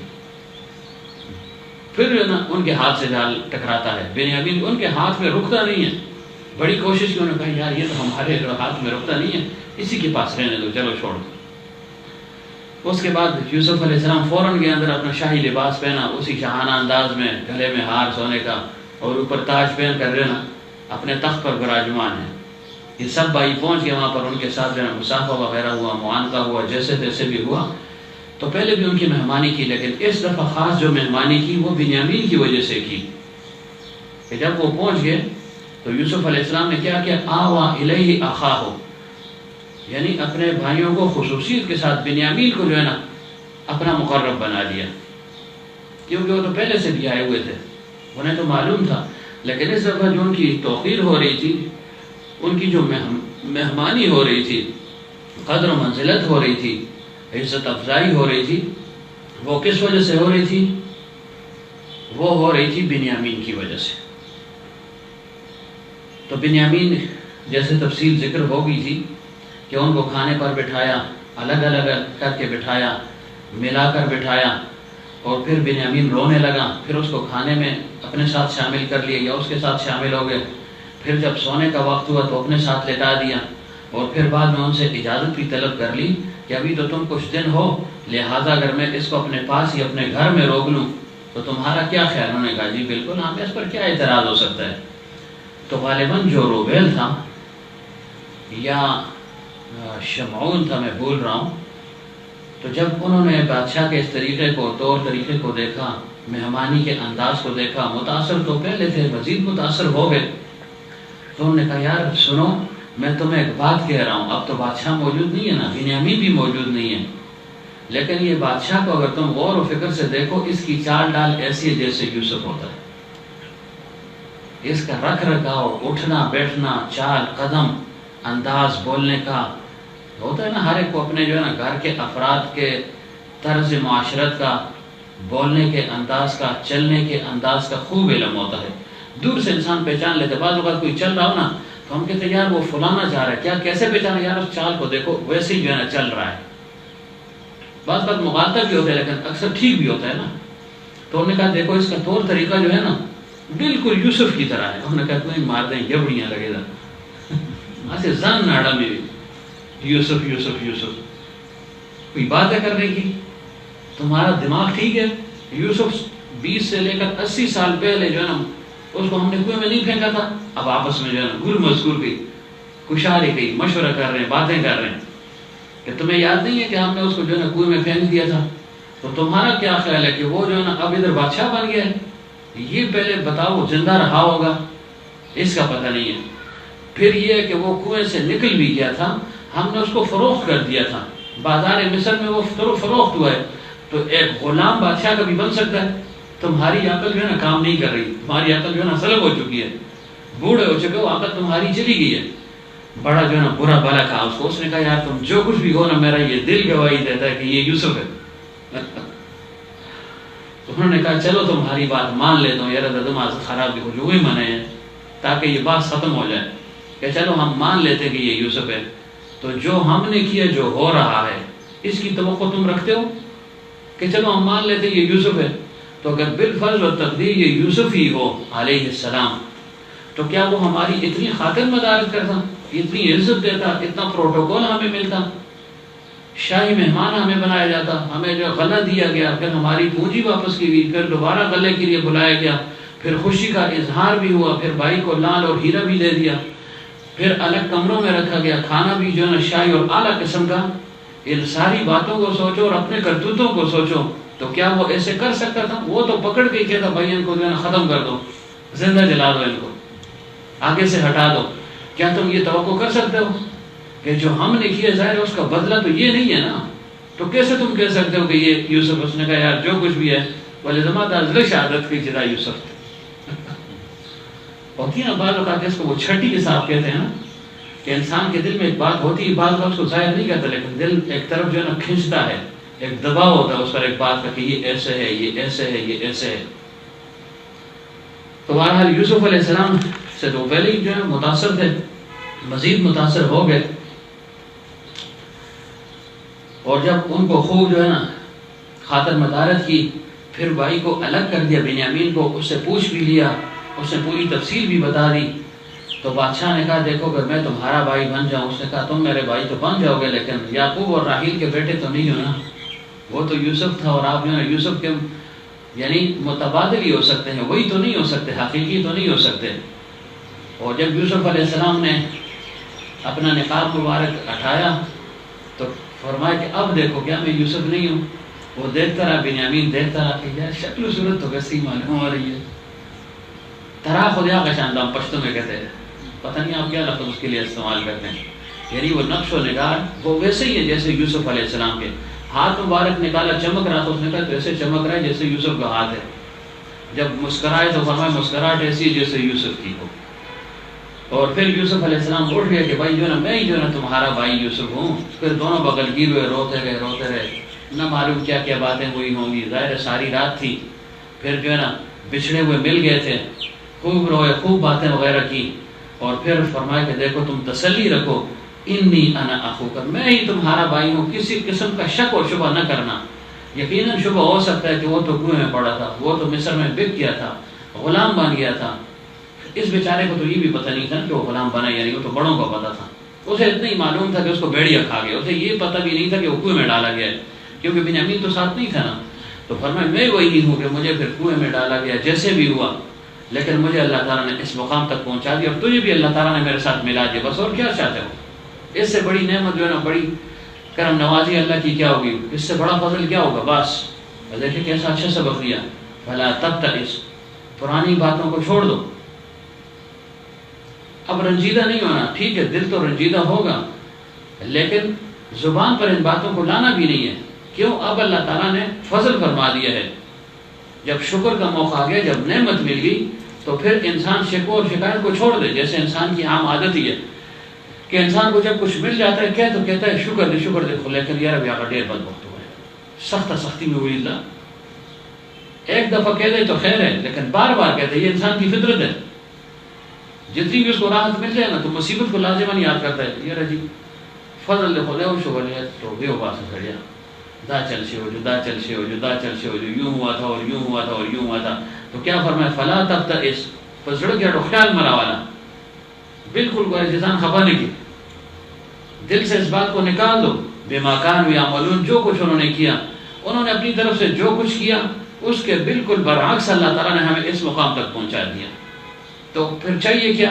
پھر نا ان کے ہاتھ سے جال ٹکراتا ہے. بنیامین ان کے ہاتھ میں رکتا نہیں ہے, بڑی کوشش کی, انہوں نے کہا یار یہ تو ہمارے ہاتھ میں رکتا نہیں ہے, اسی کے پاس رہنے دو, چلو چھوڑ دو. اس کے بعد یوسف علیہ السلام فوراً گئے اندر, اپنا شاہی لباس پہنا, اسی شاہانہ انداز میں, گلے میں ہار سونے کا اور اوپر تاج پہن کر رہنا, اپنے تخت پر براجمان ہے. یہ سب بھائی پہنچ گئے وہاں پر, ان کے ساتھ جو ہے مصافحہ وغیرہ ہوا, معانقہ ہوا, جیسے تیسے بھی ہوا. تو پہلے بھی ان کی مہمانی کی, لیکن اس دفعہ خاص جو مہمانی کی وہ بنیامین کی وجہ سے کی. کہ جب وہ پہنچ گئے تو یوسف علیہ السلام نے کیا کیا, آوا الیہ اخاہ, یعنی اپنے بھائیوں کو خصوصیت کے ساتھ بنیامین کو جو ہے نا اپنا مقرب بنا دیا. کیونکہ وہ تو پہلے سے بھی آئے ہوئے تھے, انہیں تو معلوم تھا. لیکن اس دفعہ جو ان کی توقیر ہو رہی تھی, ان کی جو مہمانی ہو رہی تھی, قدر و منزلت ہو رہی تھی, عزت افزائی ہو رہی تھی, وہ کس وجہ سے ہو رہی تھی؟ وہ ہو رہی تھی بنیامین کی وجہ سے. تو بنیامین جیسے تفصیل ذکر ہو گئی تھی کہ ان کو کھانے پر بٹھایا, الگ الگ کر کے بٹھایا, ملا کر بٹھایا, اور پھر بنیامین رونے لگا. پھر اس کو کھانے میں اپنے ساتھ شامل کر لیا یا اس کے ساتھ شامل ہو گئے. پھر جب سونے کا وقت ہوا تو اپنے ساتھ لٹا دیا, اور پھر بعد میں ان سے اجازت بھی طلب کر لی کہ ابھی تو تم کچھ دن ہو, لہٰذا اگر میں اس کو اپنے پاس ہی اپنے گھر میں روک لوں تو تمہارا کیا خیال؟ انہوں نے کہا جی بالکل, ہاں اس پر کیا اعتراض ہو سکتا ہے. تو غالباً جو روبیل تھا یا شمعون تھا, میں بھول رہا ہوں, تو جب انہوں نے بادشاہ کے اس طریقے کو, طور طریقے کو دیکھا, مہمانی کے انداز کو دیکھا, متاثر تو پہلے تھے, مزید متاثر ہو گئے. تو انہوں نے کہا یار سنو, میں تمہیں ایک بات کہہ رہا ہوں, اب تو بادشاہ موجود نہیں ہے نا, بنیامین بھی موجود نہیں ہے, لیکن یہ بادشاہ کو اگر تم غور و فکر سے دیکھو, اس کی چال ڈال ایسی ہے جیسے یوسف ہوتا ہے. اس کا رکھ رکھاؤ, اٹھنا بیٹھنا, چال قدم, انداز بولنے کا ہوتا ہے نا, ہر ایک کو اپنے جو ہے نا گھر کے افراد کے طرز معاشرت کا, بولنے کے انداز کا, چلنے کے انداز کا خوب علم ہوتا ہے. دور سے انسان پہچان لیتے. بعض اوقات کوئی چل رہا ہو نا تو ہم کہتے ہیں یار وہ فلانا جا رہا ہے, کیا کیسے پہچانا؟ یار اس چال کو دیکھو, ویسے ہی جو ہے نا چل رہا ہے. بعض بات مغالطہ بھی ہوتا ہے لیکن اکثر ٹھیک بھی ہوتا ہے نا. تو انہوں نے کہا دیکھو اس کا طور طریقہ جو ہے نا بالکل یوسف کی طرح ہے. انہوں نے کہا کوئی مار دیں یہ بڑھیا لگے گا, ایسے زن ناڑا میں یوسف یوسف یوسف, کوئی بات ہے کرنے کی, تمہارا دماغ ٹھیک ہے؟ یوسف 20 سے لے کر 80 سال پہلے جو ہے نا اس کو ہم نے کنویں میں نہیں پھینکا تھا. اب آپس میں جو ہے نا گر مذکور کی کشاری کی, مشورہ کر رہے ہیں, باتیں کر رہے ہیں کہ تمہیں یاد نہیں ہے کہ ہم نے اس کو جو ہے نا کنویں میں پھینک دیا تھا. تو تمہارا کیا خیال ہے کہ وہ جو ہے نا اب ادھر بادشاہ بن گیا ہے؟ یہ پہلے بتاؤ زندہ رہا ہوگا؟ اس کا پتہ نہیں ہے۔ پھر یہ کہ وہ کنویں سے نکل بھی گیا تھا، ہم نے اس کو فروخت کر دیا تھا، بازار مصر میں وہ فروخت ہوا ہے۔ تو ایک غلام بادشاہ کا بھی بن سکتا ہے؟ تمہاری عقل جو ہے نا کام نہیں کر رہی، تمہاری عقل جو ہے نا سلب ہو چکی ہے، بوڑھے ہو چکے ہو، عقل تمہاری چلی گئی ہے۔ بڑا جو ہے نا برا بلا کہا اس کو۔ اس نے کہا یار تم جو کچھ بھی ہو نا، میرا یہ دل گواہی دیتا ہے کہ یہ یوسف ہے۔ تو انہوں نے کہا چلو تمہاری بات مان لیتا ہوں، یار دم خراب بھی ہو جو ہی منے ہیں تاکہ یہ بات ختم ہو جائے کہ چلو ہم مان لیتے کہ یہ یوسف ہے۔ تو جو ہم نے کیا، جو ہو رہا ہے، اس کی توقع تم رکھتے ہو کہ چلو ہم مان لیتے یہ یوسف ہے؟ تو اگر بالفرض و تقدیر یہ یوسف ہی ہو علیہ السلام، تو کیا وہ ہماری اتنی خاطر مدارت کرتا، اتنی عزت دیتا، اتنا پروٹوکول ہمیں ملتا، شاہی مہمان ہمیں بنایا جاتا، ہمیں جو غلہ دیا گیا، پھر ہماری پونجی واپس کی گئی، پھر دوبارہ غلے کے لیے بلایا گیا، پھر خوشی کا اظہار بھی ہوا، پھر بھائی کو لال اور ہیرا بھی دے دیا، پھر الگ کمروں میں رکھا گیا، کھانا بھی جو ہے نا شاہی اور اعلیٰ قسم کا۔ ان ساری باتوں کو سوچو اور اپنے کرتوتوں کو سوچو، تو کیا وہ ایسے کر سکتا تھا؟ وہ تو پکڑ کے کہتا بھائی ان کو جو ہے نا ختم کر دو، زندہ جلا دو، ان کو آگے سے ہٹا دو۔ کیا تم یہ توقع کر سکتے ہو کہ جو ہم نے کیا ظاہر ہے اس کا بدلہ تو یہ نہیں ہے نا؟ تو کیسے تم کہہ سکتے ہو کہ یہ یوسف؟ اس نے کہا یار جو کچھ بھی ہے ولزما ازل شہادت کی جدا یوسف ہوتی ہے نا، بعض اوقات اس کو وہ چھٹی حساب کہتے ہیں نا، کہ انسان کے دل میں ایک بات ہوتی ہے، بعض اوقات اس کو ظاہر نہیں کرتا، لیکن دل ایک طرف جو ہے نا کھنچتا ہے، ایک دباؤ ہوتا ہے اس پر ایک بات کا کہ یہ ایسے ہے، یہ ایسے ہے، یہ ایسے ہے۔ تو بہرحال یوسف علیہ السلام سے تو پہلے ہی جو ہے متاثر تھے، مزید متاثر ہو گئے، اور جب ان کو خوب جو ہے نا خاطر مدارت کی، پھر بھائی کو الگ کر دیا، بنیامین کو، اس سے پوچھ بھی لیا، اس نے پوری تفصیل بھی بتا دی۔ تو بادشاہ نے کہا دیکھو اگر میں تمہارا بھائی بن جاؤں، اس نے کہا تم میرے بھائی تو بن جاؤ گے، لیکن یعقوب اور راحیل کے بیٹے تو نہیں ہو نا، وہ تو یوسف تھا اور آپ جو ہے یوسف کے یعنی متبادل ہی ہو سکتے ہیں، وہی تو نہیں ہو سکتے، حقیقی تو نہیں ہو سکتے۔ اور جب یوسف علیہ السلام نے اپنا نقاب مبارک ہٹایا تو فرمایا کہ اب دیکھو کیا میں یوسف نہیں ہوں؟ وہ دیکھتا رہا، بنیامین دیکھتا رہا کہ یار شکل و صورت تو ویسے ہی معلوم ہو رہی ہے، طرح خدا کا شاندام پشتوں میں کہتے ہیں، پتہ نہیں آپ کیا لفظ اس کے لیے استعمال کرتے ہیں، یعنی وہ نقش و نگار وہ ویسے ہی ہے جیسے یوسف علیہ السلام کے۔ ہاتھ مبارک نکالا، چمک رہا تھا، اس نے کہا تو ایسے چمک رہا ہے جیسے یوسف کا ہاتھ ہے۔ جب مسکرائے تو فرمایا مسکراہٹ ایسی ہے جیسے یوسف کی ہو۔ اور پھر یوسف علیہ السلام اٹھ گیا کہ بھائی جو ہے نا میں ہی جو ہے نا تمہارا بھائی یوسف ہوں۔ پھر دونوں بغل گیر ہوئے، روتے رہے، نہ معلوم کیا کیا باتیں ہوئی ہوں گی، ظاہر ساری رات تھی۔ پھر جو ہے نا بچھڑے ہوئے مل گئے تھے، خوب روئے، خوب باتیں وغیرہ کی، اور پھر فرمایا کہ دیکھو تم تسلی رکھو، انی انا اخوک، میں ہی تمہارا بھائی ہوں، کسی قسم کا شک اور شبہ نہ کرنا۔ یقیناً شبہ ہو سکتا ہے کہ وہ تو کنویں میں پڑا تھا، وہ تو مصر میں بک گیا تھا، غلام بن گیا تھا۔ اس بیچارے کو تو یہ بھی پتہ نہیں تھا کہ وہ غلام بنا، یعنی وہ تو بڑوں کو پتہ تھا، اسے اتنا ہی معلوم تھا کہ اس کو بھیڑیا کھا گیا، اسے یہ پتہ بھی نہیں تھا کہ وہ کنویں میں ڈالا گیا ہے، کیونکہ بنیامین تو ساتھ نہیں تھا نا۔ تو فرمایا میں وہی ہوں کہ مجھے پھر کنویں میں ڈالا گیا، جیسے بھی ہوا، لیکن مجھے اللہ تعالیٰ نے اس مقام تک پہنچا دیا، اور تجھے بھی اللہ تعالیٰ نے میرے ساتھ ملا دیا، بس اور کیا چاہتے ہو؟ اس سے بڑی نعمت جو ہے نا، بڑی کرم نوازی اللہ کی کیا ہوگی؟ اس سے بڑا فضل کیا ہوگا؟ بس دیکھیں کیسا اچھا سبق دیا، فلا تبتئس، پرانی باتوں کو چھوڑ دو، اب رنجیدہ نہیں ہونا۔ ٹھیک ہے دل تو رنجیدہ ہوگا، لیکن زبان پر ان باتوں کو لانا بھی نہیں ہے۔ کیوں؟ اب اللہ تعالیٰ نے فضل فرما دیا ہے، جب شکر کا موقع آ گیا، جب نعمت مل گئی، تو پھر انسان شکوہ اور شکایت کو چھوڑ دے۔ جیسے انسان کی عام عادت ہی ہے کہ انسان کو جب کچھ مل جاتا ہے تو کہتا ہے شکر دے، لیکن یار اب یہاں کا ڈیر بند وقت ہوا ہے، سختی میں ہوئی اللہ، ایک دفعہ کہہ دے تو خیر ہے، لیکن بار بار کہتے ہیں، یہ انسان کی فطرت ہے۔ جتنی بھی اس کو راحت مل جائے نا تو مصیبت کو لازمان یاد کرتا ہے، یار جی فضل دے خدا شکر ہے تو بے وبا سے کھڑیا، دا چل سے ہو جو یوں ہوا تھا اور یوں ہوا تھا اور یوں ہوا تھا۔ تو کیا فرمایا؟ فلا تبتئس، پسڑ گیا تو خیال مرا والا، بالکل کوئی جزان خفا نہیں کی، دل سے اس بات کو نکال دو، بما کانوا یعملون، جو کچھ انہوں نے کیا، انہوں نے اپنی طرف سے جو کچھ کیا اس کے بالکل برعکس اللہ تعالیٰ نے ہمیں اس مقام تک پہنچا دیا۔ تو پھر چاہیے کیا؟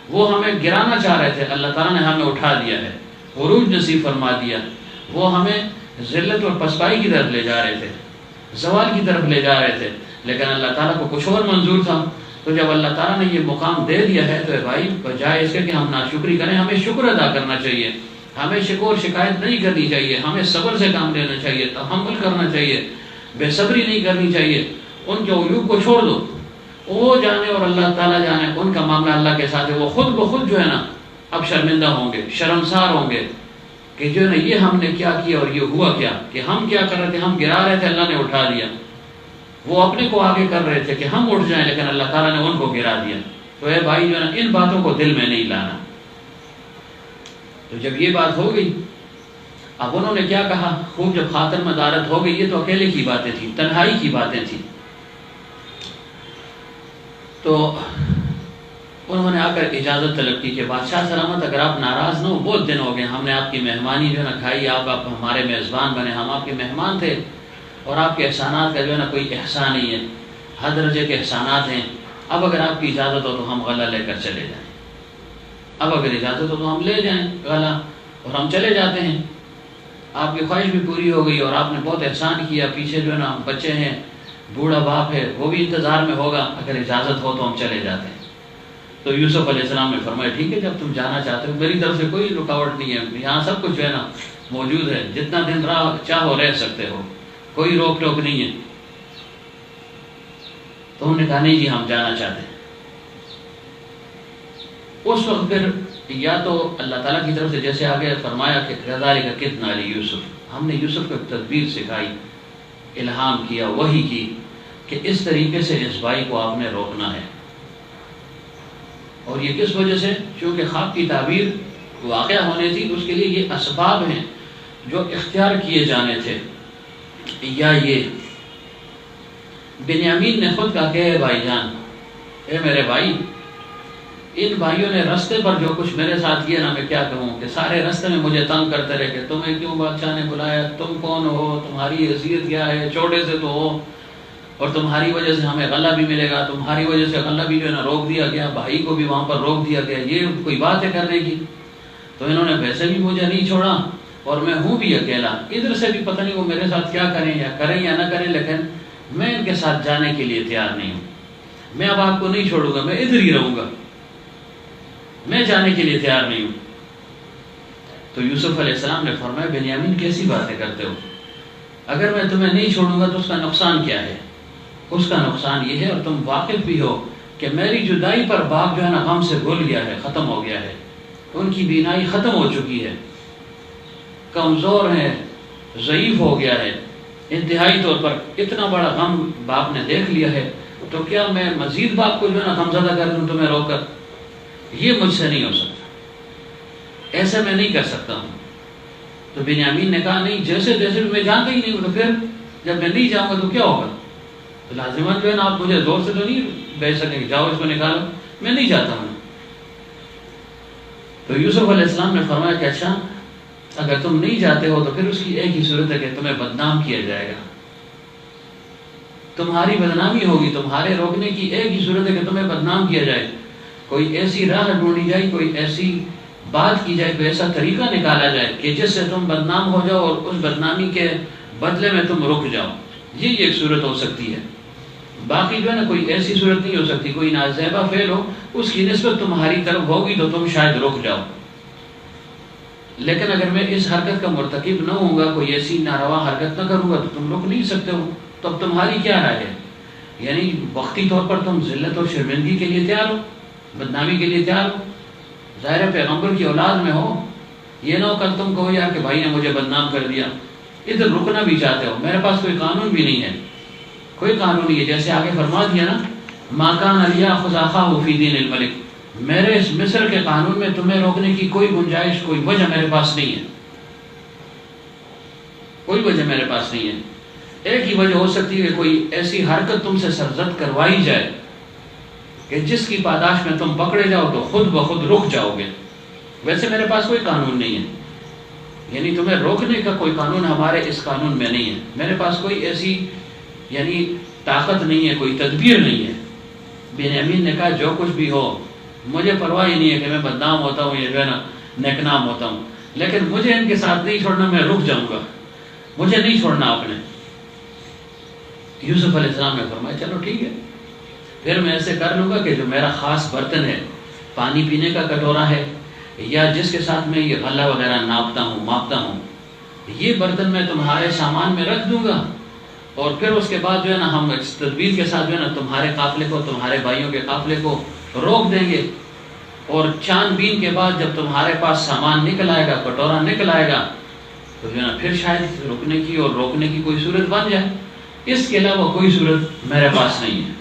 وہ ہمیں گرانا چاہ رہے تھے، اللہ تعالیٰ نے ہمیں اٹھا دیا ہے، عروج نصیب فرما دیا۔ وہ ہمیں ذلت اور پسپائی کی طرف لے جا رہے تھے، زوال کی طرف لے جا رہے تھے، لیکن اللہ تعالیٰ کو کچھ اور منظور تھا. تو جب اللہ تعالیٰ نے یہ مقام دے دیا ہے تو اے بھائی بجائے اس کے کہ ہم ناشکری کریں ہمیں شکر ادا کرنا چاہیے. ہمیں شکوہ شکایت نہیں کرنی چاہیے. ہمیں صبر سے کام لینا چاہیے, تحمل کرنا چاہیے, بے صبری نہیں کرنی چاہیے. ان کے عیوب کو چھوڑ دو, وہ جانے اور اللہ تعالیٰ جانے, ان کا معاملہ اللہ کے ساتھ ہے. وہ خود بخود جو ہے نا اب شرمندہ ہوں گے, شرمسار ہوں گے کہ جو ہے نا یہ ہم نے کیا کیا اور یہ ہوا کیا, کہ ہم کیا کر رہے تھے, ہم گرا رہے تھے, اللہ نے اٹھا دیا. وہ اپنے کو آگے کر رہے تھے کہ ہم اٹھ جائیں, لیکن اللہ تعالیٰ نے ان کو گرا دیا. تو اے بھائی جو ہے نا ان باتوں کو دل میں نہیں لانا. تو جب یہ بات ہو گئی, اب انہوں نے کیا کہا, خوب جب خاطر مدارت ہو گئی, یہ تو اکیلے کی باتیں تھیں, تنہائی کی باتیں تھیں. تو انہوں نے آ کر اجازت طلب کی کہ بادشاہ سلامت اگر آپ ناراض نہ ہو, بہت دن ہو گئے ہم نے آپ کی مہمانی جو ہے نا کھائی, آپ ہمارے میزبان بنے, ہم آپ کے مہمان تھے, اور آپ کے احسانات کا جو ہے نا کوئی احسان نہیں ہے, ہر درجے کے احسانات ہیں. اب اگر آپ کی اجازت ہو تو ہم غلہ لے کر چلے جائیں. اب اگر اجازت ہو تو ہم لے جائیں غلہ اور ہم چلے جاتے ہیں. آپ کی خواہش بھی پوری ہو گئی اور آپ نے بہت احسان کیا. پیچھے جو ہے نا بچے ہیں, بوڑھا باپ ہے, وہ بھی انتظار میں ہوگا, اگر اجازت ہو تو ہم چلے جاتے ہیں. تو یوسف علیہ السلام نے فرمایا ٹھیک ہے, جب تم جانا چاہتے ہو, میری طرف سے کوئی رکاوٹ نہیں ہے, یہاں سب کچھ جو ہے نا موجود ہے, جتنا دن چاہو رہ سکتے ہو, کوئی روک ٹوک نہیں ہے. تو انہوں نے کہا نہیں جی ہم جانا چاہتے ہیں. اس وقت پھر یا تو اللہ تعالیٰ کی طرف سے جیسے آگے فرمایا کہ کذالک کدنا لیوسف, ہم نے یوسف کو ایک تدبیر سکھائی, الہام کیا, وحی کی کہ اس طریقے سے اس بھائی کو آپ نے روکنا ہے. اور یہ کس وجہ سے, چونکہ خواب کی تعبیر واقعہ ہونے تھی, اس کے لیے یہ اسباب ہیں جو اختیار کیے جانے تھے. یا یہ بنیامین نے خود کہا کہ اے بھائی جان, اے میرے بھائی, ان بھائیوں نے رستے پر جو کچھ میرے ساتھ کیا نا, میں کیا کہوں, کہ سارے رستے میں مجھے تنگ کرتے رہے کہ تمہیں کیوں بادشاہ نے بلایا, تم کون ہو, تمہاری حیثیت کیا ہے, چھوٹے سے تو ہو, اور تمہاری وجہ سے ہمیں غلہ بھی ملے گا, تمہاری وجہ سے غلہ بھی جو ہے نا روک دیا گیا, بھائی کو بھی وہاں پر روک دیا گیا, یہ کوئی بات ہے کرنے کی. تو انہوں نے ویسے بھی مجھے نہیں چھوڑا, اور میں ہوں بھی اکیلا, ادھر سے بھی پتہ نہیں وہ میرے ساتھ کیا کریں یا نہ کریں, لیکن میں ان کے ساتھ جانے کے لیے تیار نہیں ہوں. میں اب آپ کو نہیں چھوڑوں گا, میں ادھر ہی رہوں گا, میں جانے کے لیے تیار نہیں ہوں. تو یوسف علیہ السلام نے فرمایا بنیامین کیسی باتیں کرتے ہو, اگر میں تمہیں نہیں چھوڑوں گا تو اس کا نقصان کیا ہے. اس کا نقصان یہ ہے, اور تم واقف بھی ہو کہ میری جدائی پر باپ جو ہے نا غم سے گل گیا ہے, ختم ہو گیا ہے, ان کی بینائی ختم ہو چکی ہے, کمزور ہے, ضعیف ہو گیا ہے, انتہائی طور پر اتنا بڑا غم باپ نے دیکھ لیا ہے. تو کیا میں مزید باپ کو جو ہے نا غمزدہ کر دوں تمہیں روک کر, یہ مجھ سے نہیں ہو سکتا, ایسا میں نہیں کر سکتا ہوں. تو بنیامین نے کہا نہیں, جیسے جیسے میں جانتا ہی نہیں ہوں, تو پھر جب میں نہیں جاؤں گا تو کیا ہوگا, تو لازماً جو ہے نا آپ مجھے زور سے تو نہیں بھیج سکیں کہ جاؤ اس کو نکالو, میں نہیں جاتا ہوں. تو یوسف علیہ السلام نے فرمایا کہ اچھا اگر تم نہیں جاتے ہو تو پھر اس کی ایک ہی صورت ہے کہ تمہیں بدنام کیا جائے گا, تمہاری بدنامی ہوگی, تمہارے روکنے کی ایک ہی صورت ہے کہ تمہیں بدنام کیا جائے. کوئی ایسی راہ ڈھونڈی جائے, کوئی ایسی بات کی جائے, کوئی ایسا طریقہ نکالا جائے کہ جس سے تم بدنام ہو جاؤ اور اس بدنامی کے بدلے میں تم رک جاؤ. یہ ایک صورت ہو سکتی ہے, باقی جو ہے نا کوئی ایسی صورت نہیں ہو سکتی. کوئی نازیبہ فعل ہو, اس کی نسبت تمہاری طرف ہوگی تو تم شاید رک جاؤ. لیکن اگر میں اس حرکت کا مرتکب نہ ہوں گا, کوئی ایسی ناروا حرکت نہ کروں گا, تو تم رک نہیں سکتے ہو. تو اب تمہاری کیا رائے ہے, یعنی وقتی طور پر تم ذلت اور شرمندگی کے لیے تیار ہو, بدنامی کے لیے تیار ہو, ظاہر پیغمبر کی اولاد میں ہو, یہ نہ ہو کل تم کہو یار کہ بھائی نے مجھے بدنام کر دیا, ادھر رکنا بھی چاہتے ہو, میرے پاس کوئی قانون بھی نہیں ہے, کوئی قانون نہیں ہے. جیسے آگے فرما دیا نا, ما کان لیأخذ اخاہ فی دین الملک, میرے اس مصر کے قانون میں تمہیں روکنے کی کوئی گنجائش, کوئی وجہ میرے پاس نہیں ہے, کوئی وجہ میرے پاس نہیں ہے. ایک ہی وجہ ہو سکتی ہے کہ کوئی ایسی حرکت تم سے سرزد کروائی جائے کہ جس کی پاداش میں تم پکڑے جاؤ تو خود بخود رک جاؤ گے. ویسے میرے پاس کوئی قانون نہیں ہے, یعنی تمہیں روکنے کا کوئی قانون ہمارے اس قانون میں نہیں ہے. میرے پاس کوئی ایسی یعنی طاقت نہیں ہے, کوئی تدبیر نہیں ہے. بنیامین نے کہا جو کچھ بھی ہو مجھے پرواہ ہی نہیں ہے کہ میں بدنام ہوتا ہوں یا جو ہے نا نیکنام ہوتا ہوں, لیکن مجھے ان کے ساتھ نہیں چھوڑنا, میں رک جاؤں گا, مجھے نہیں چھوڑنا آپ نے. یوسف علیہ السلام نے فرمایا چلو ٹھیک ہے، پھر میں ایسے کر لوں گا کہ جو میرا خاص برتن ہے، پانی پینے کا کٹورا ہے، یا جس کے ساتھ میں یہ غلہ وغیرہ ماپتا ہوں، یہ برتن میں تمہارے سامان میں رکھ دوں گا، اور پھر اس کے بعد جو ہے نا ہم اس تدبیر کے ساتھ جو ہے نا تمہارے قافلے کو، تمہارے بھائیوں کے قافلے کو روک دیں گے، اور چھان بین کے بعد جب تمہارے پاس سامان نکل آئے گا، کٹورا نکل آئے گا، تو جو ہے نا پھر شاید رکنے کی اور روکنے کی کوئی صورت بن جائے، اس کے علاوہ کوئی صورت میرے پاس نہیں ہے۔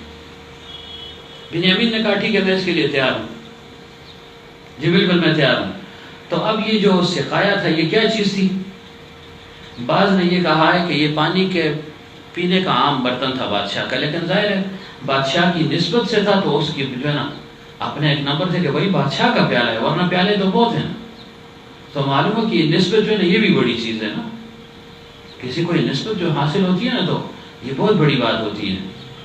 بنیامین نے کہا ٹھیک ہے میں اس کے لیے تیار ہوں، جی بالکل میں تیار ہوں۔ تو اب یہ جو سقایا تھا یہ کیا چیز تھی؟ بعض نے یہ کہا ہے کہ یہ پانی کے پینے کا عام برتن تھا بادشاہ کا، لیکن ظاہر ہے بادشاہ کی نسبت سے تھا تو اس کی جو ہے نا اپنے ایک نمبر تھے کہ وہی بادشاہ کا پیالہ ہے، ورنہ پیالے تو بہت ہیں، تو معلوم ہے کہ یہ نسبت جو ہے نا یہ بھی بڑی چیز ہے نا، کسی کو یہ نسبت جو حاصل ہوتی ہے نا تو یہ بہت بڑی بات ہوتی ہے،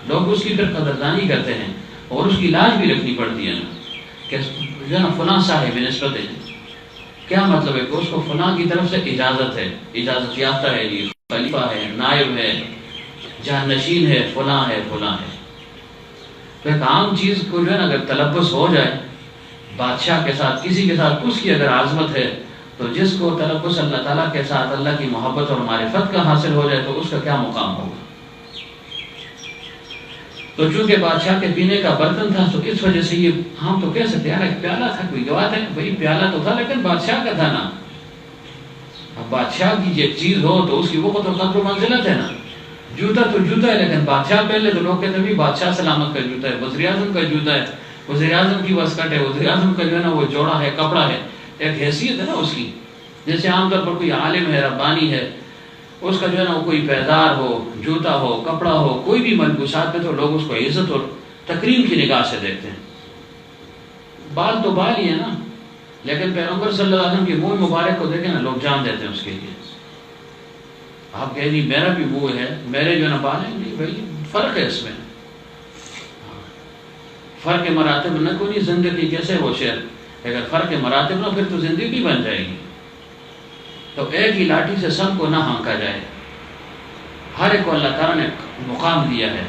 لوگ اس کی پھر قدردانی کرتے ہیں اور اس کی لاج بھی رکھنی پڑتی ہے نا، کہ جو ہے نا فلاں صاحب نسبت ہے، کیا مطلب ہے کہ اس کو فلاں کی طرف سے اجازت ہے، اجازت یافتہ ہے، یہ خلیفہ ہے، نائب ہے، جانشین ہے، فلاں ہے، فلاں ہے۔ تو ایک عام چیز کو جو ہے نا اگر تلبس ہو جائے بادشاہ کے ساتھ، کسی کے ساتھ، اس کی اگر عظمت ہے، تو جس کو تلبس اللہ تعالیٰ کے ساتھ اللہ کی محبت اور معرفت کا حاصل ہو جائے تو اس کا کیا مقام ہوگا۔ تو چونکہ بادشاہ کے پینے کا برتن تھا تو اس وجہ سے یہ ہم تو کہہ سکتے ہیں ایک پیالہ تھا، کوئی بات ہے بھائی پیالہ تو تھا لیکن بادشاہ کا تھا نا، اب بادشاہ کی ایک چیز ہو تو اس کی وہ تو قدر و منزلت ہے نا، جوتا تو جوتا ہے لیکن بادشاہ پہلے تو لوگ کہتے ہیں بادشاہ سلامت کا جوتا ہے، وزیر اعظم کا جوتا ہے، وزیر اعظم کی واسکٹ ہے، وزیر اعظم کا جو ہے نا وہ جوڑا ہے، کپڑا ہے، ایک حیثیت ہے نا اس کی، جیسے عام طور پر کوئی عالم ہے، ربانی ہے، اس کا جو ہے نا وہ کوئی پیدار ہو، جوتا ہو، کپڑا ہو، کوئی بھی ملبوسات میں تو لوگ اس کو عزت اور تکریم کی نگاہ سے دیکھتے ہیں۔ بال تو بال ہی ہے نا، لیکن پیغمبر صلی اللہ علیہ وسلم کی منہ مبارک کو دیکھیں نا لوگ جان دیتے ہیں اس کے لیے۔ آپ کہیں نہیں میرا بھی منہ ہے، میرے جو ہے نا بال ہیں، نہیں بھائی فرق ہے اس میں، فرق مراتب نہ کوئی زندگی کیسے ہو شعر، اگر فرق مراتب نہ پھر تو زندگی بن جائے گی۔ تو ایک ہی لاٹھی سے سب کو نہ ہانکا جائے، ہر ایک کو اللہ تعالیٰ نے مقام دیا ہے،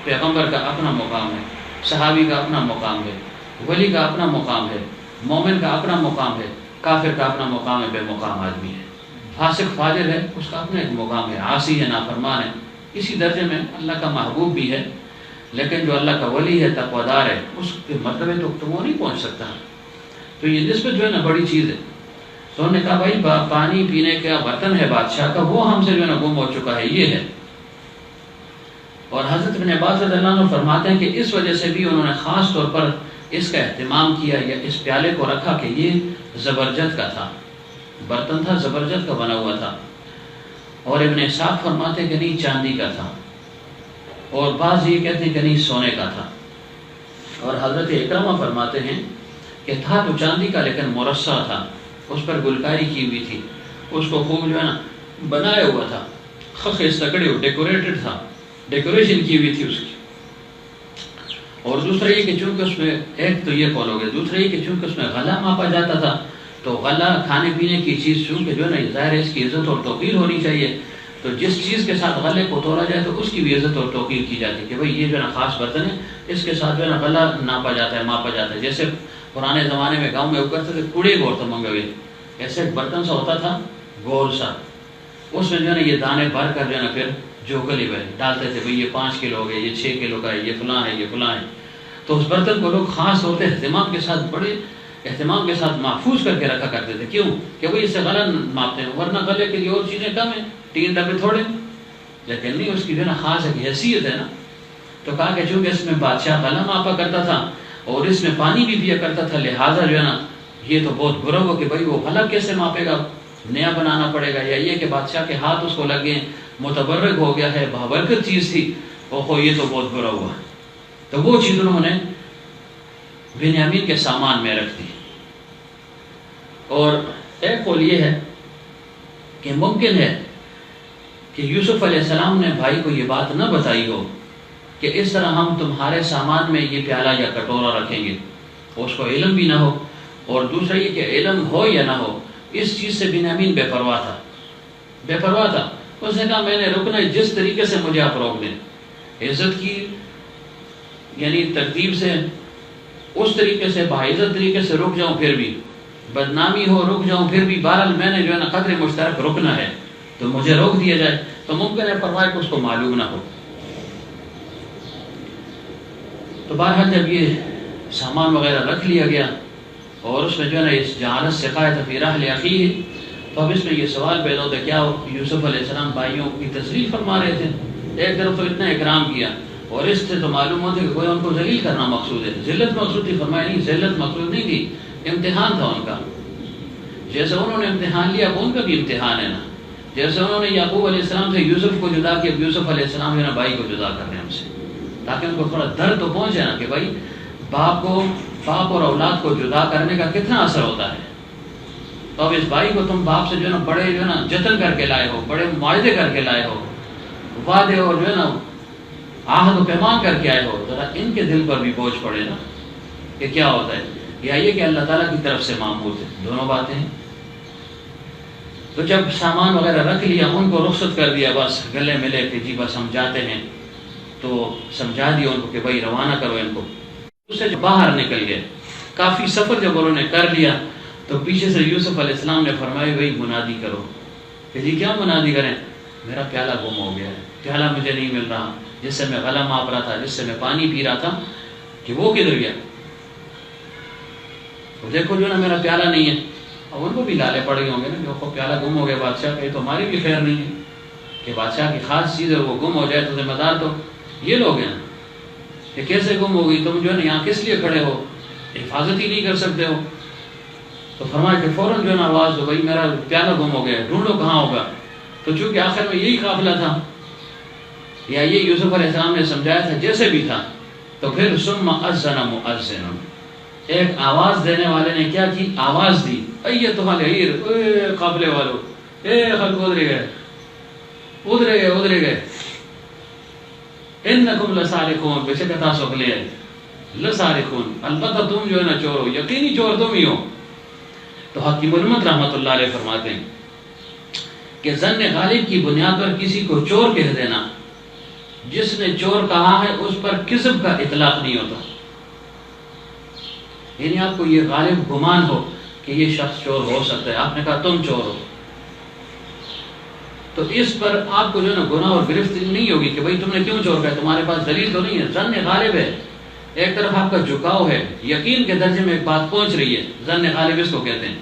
پیغمبر کا اپنا مقام ہے، صحابی کا اپنا مقام ہے، ولی کا اپنا مقام ہے، مومن کا اپنا مقام ہے، کافر کا اپنا مقام ہے، بے مقام آدمی ہے، فاسق فاجر ہے اس کا اپنا ایک مقام ہے، عاصی ہے، نافرمان ہے، اسی درجے میں اللہ کا محبوب بھی ہے، لیکن جو اللہ کا ولی ہے، تقویدار ہے، اس کے مرتبے تو وہ نہیں پہنچ سکتا۔ تو یہ نسبت جو ہے نا بڑی چیز ہے۔ تو انہوں نے کہا بھائی پانی پینے کا برتن ہے بادشاہ کا، وہ ہم سے جو ہے نا گم ہو چکا ہے، یہ ہے۔ اور حضرت ابن عباس رضی اللہ عنہ فرماتے ہیں کہ اس وجہ سے بھی انہوں نے خاص طور پر اس کا اہتمام کیا یا اس پیالے کو رکھا کہ یہ زبرجد کا تھا، برتن تھا زبرجد کا بنا ہوا تھا، اور ابن اسحاق فرماتے ہیں کہ نہیں چاندی کا تھا، اور بعض یہ کہتے ہیں کہ نہیں سونے کا تھا، اور حضرت اکرمہ فرماتے ہیں کہ تھا تو چاندی کا لیکن مرصع تھا، اس پر گلکاری کی ہوئی تھی، اس کو خوب جو ہے نا بنایا ہوا تھا، خخ تکڑے ہو، ڈیکوریٹڈ تھا، ڈیکوریشن کی ہوئی تھی اس کی۔ اور دوسرا یہ کہ چونکہ اس میں ایک تو یہ قول ہو گیا، دوسرا یہ کہ چونکہ اس میں غلہ ماپا جاتا تھا تو غلہ کھانے پینے کی چیز چونکہ جو ہے نا ظاہر ہے اس کی عزت اور توقیر ہونی چاہیے، تو جس چیز کے ساتھ غلے کو توڑا جائے تو اس کی بھی عزت اور توقیر کی جاتی ہے کہ بھئی یہ جو ہے نا خاص برتن ہے، اس کے ساتھ جو ہے نا غلہ ناپا جاتا ہے، ماپا جاتا ہے۔ جیسے پرانے زمانے میں گاؤں میں کرتے تھے کوڑے گور تو منگے ہوئے، ایسے ایک برتن سا ہوتا تھا گول سا، اس میں جو ہے نا یہ دانے بھر کر جو ہے نا پھر جوگلی میں ڈالتے تھے، بھئی یہ 5 کلو ہو گئے، یہ 6 کلو کا ہے، یہ فلاں ہے، یہ فلاں ہے۔ تو اس برتن کو لوگ خاص طور پہ اہتمام کے ساتھ، بڑے اہتمام کے ساتھ محفوظ کر کے رکھا کرتے تھے۔ کیوں؟ کہ وہ اس سے غلہ ماپتے ہیں، ورنہ غلے کے لیے اور چیزیں کم ہیں، 3 ڈبے تھوڑے، لیکن نہیں اس کی جو ہے نا خاص ایک حیثیت ہے نا۔ تو کہا کہ چونکہ اس میں بادشاہ غلہ ماپا کرتا تھا اور اس میں پانی بھی پیا کرتا تھا، لہٰذا جو ہے نا یہ تو بہت برا ہو کہ بھائی وہ غلہ کیسے ماپے گا، نیا بنانا پڑے گا، یا یہ کہ بادشاہ کے ہاتھ اس کو لگ گئے، متبرک ہو گیا ہے، بابرکت چیز تھی، اوہو یہ تو بہت برا ہوا۔ تو وہ چیز انہوں نے بنیامین کے سامان میں رکھ دی۔ اور ایک قول یہ ہے کہ ممکن ہے کہ یوسف علیہ السلام نے بھائی کو یہ بات نہ بتائی ہو کہ اس طرح ہم تمہارے سامان میں یہ پیالہ یا کٹورا رکھیں گے، اس کو علم بھی نہ ہو، اور دوسرا یہ کہ علم ہو یا نہ ہو اس چیز سے بنیامین بے پرواہ تھا، بے پرواہ تھا۔ اس نے کہا میں نے رکنا ہے جس طریقے سے مجھے آپ روک دیں، عزت کی یعنی ترتیب سے اس طریقے سے باعزت طریقے سے رک جاؤں پھر بھی، بدنامی ہو رک جاؤں پھر بھی، بہرحال میں نے جو ہے نا قدر مشترک رکنا ہے تو مجھے روک دیا جائے، تو ممکن ہے پرواہ کہ اس کو معلوم نہ ہو۔ تو بہرحال جب یہ سامان وغیرہ رکھ لیا گیا اور اس میں جو ہے نا اس جہالت سقایت فی رحل اخیہ، تو اب اس میں یہ سوال پیدا ہوتا ہے کیا یوسف علیہ السلام بھائیوں کی تشریف فرما رہے تھے؟ ایک طرف تو اتنا اکرام کیا اور اس سے تو معلوم ہوتا ہے کہ کوئی ان کو ذلیل کرنا مقصود ہے، ذلت مقصود تھی، فرمایا نہیں ذلت مقصود نہیں تھی، امتحان تھا ان کا۔ جیسے انہوں نے امتحان لیا وہ ان کا بھی امتحان ہے نا، جیسے انہوں نے یعقوب علیہ السلام سے یوسف کو جدا کیا، یوسف علیہ السلام جو ہے نا بھائی کو جدا کر رہے ہیں ہم سے، تاکہ ان کو تھوڑا درد تو پہنچے نا کہ بھائی باپ اور اولاد کو جدا کرنے کا کتنا اثر ہوتا ہے۔ تو اب اس بھائی کو تم باپ سے جو ہے نا بڑے جو ہے نا جتن کر کے لائے ہو، بڑے معاہدے کر کے لائے ہو، وعدے اور جو ہے نا عہد و پیمان کر کے آئے ہو، ذرا ان کے دل پر بھی بوجھ پڑے نا کہ کیا ہوتا ہے، یا یہ کہ اللہ تعالیٰ کی طرف سے معمول ہے، دونوں باتیں ہیں۔ تو جب سامان وغیرہ رکھ لیا، ان کو رخصت کر دیا، بس گلے ملے کہ جی بس ہم جاتے ہیں، تو سمجھا دیا ان کو کہ بھائی روانہ کرو ان کو۔ اس سے باہر نکل گئے، کافی سفر جب انہوں نے کر لیا تو پیچھے سے یوسف علیہ السلام نے فرمایا بھائی منادی کرو کہ جی کیا منادی کریں؟ میرا پیالہ گم ہو گیا ہے، پیالہ مجھے نہیں مل رہا، جس سے میں غلہ ماپ رہا تھا، جس سے میں پانی پی رہا تھا، کہ وہ کدھر گیا؟ دیکھو جو ہے نا میرا پیالہ نہیں ہے۔ اب ان کو بھی لالے پڑ گئے ہوں گے نا، جو پیالہ گم ہو گیا بادشاہ کا، یہ تو ہماری بھی خیر نہیں ہے کہ بادشاہ کی خاص چیز ہے وہ گم ہو جائے، تو ذمہ دار تو یہ لوگ ہیں کہ کیسے گم ہو گئی، تم جو ہے نا یہاں کس لیے کھڑے ہو، حفاظت ہی نہیں کر سکتے ہو۔ تو فرمایا کہ فوراً جو ہے نا آواز دو، بھائی میرا پیالہ گم ہو گیا، ڈھونڈو کہاں ہوگا۔ تو چونکہ آخر میں یہی قافلہ تھا یا یہ یوسف علیہ السلام نے سمجھایا تھا، جیسے بھی تھا، تو پھر ثم اذن مؤذن، ایک آواز دینے والے نے کیا کی، آواز دی، ایتھا العیر، اے قافلے والو، اے خلق ادھر گئے، انکم لسارقون، بے شک تاسو اگلے لسارقون، البتہ تم جو ہے نا چور ہو، یقینی چور تم ہی ہو۔ تو حکیم الامت رحمۃ اللہ علیہ فرماتے ہیں کہ ظن غالب کی بنیاد پر کسی کو چور کہہ دینا، جس نے چور کہا ہے اس پر کذب کا اطلاق نہیں ہوتا، یعنی آپ کو یہ غالب گمان ہو کہ یہ شخص چور ہو سکتا ہے، آپ نے کہا تم چور ہو، تو اس پر آپ کو جو ہے نا گناہ اور گرفت نہیں ہوگی کہ بھئی تم نے کیوں چور کہا، تمہارے پاس دلیل تو نہیں ہے۔ ظن غالب ہے، ایک طرف آپ کا جھکاؤ ہے، یقین کے درجے میں ایک بات پہنچ رہی ہے، ظن غالب اس کو کہتے ہیں۔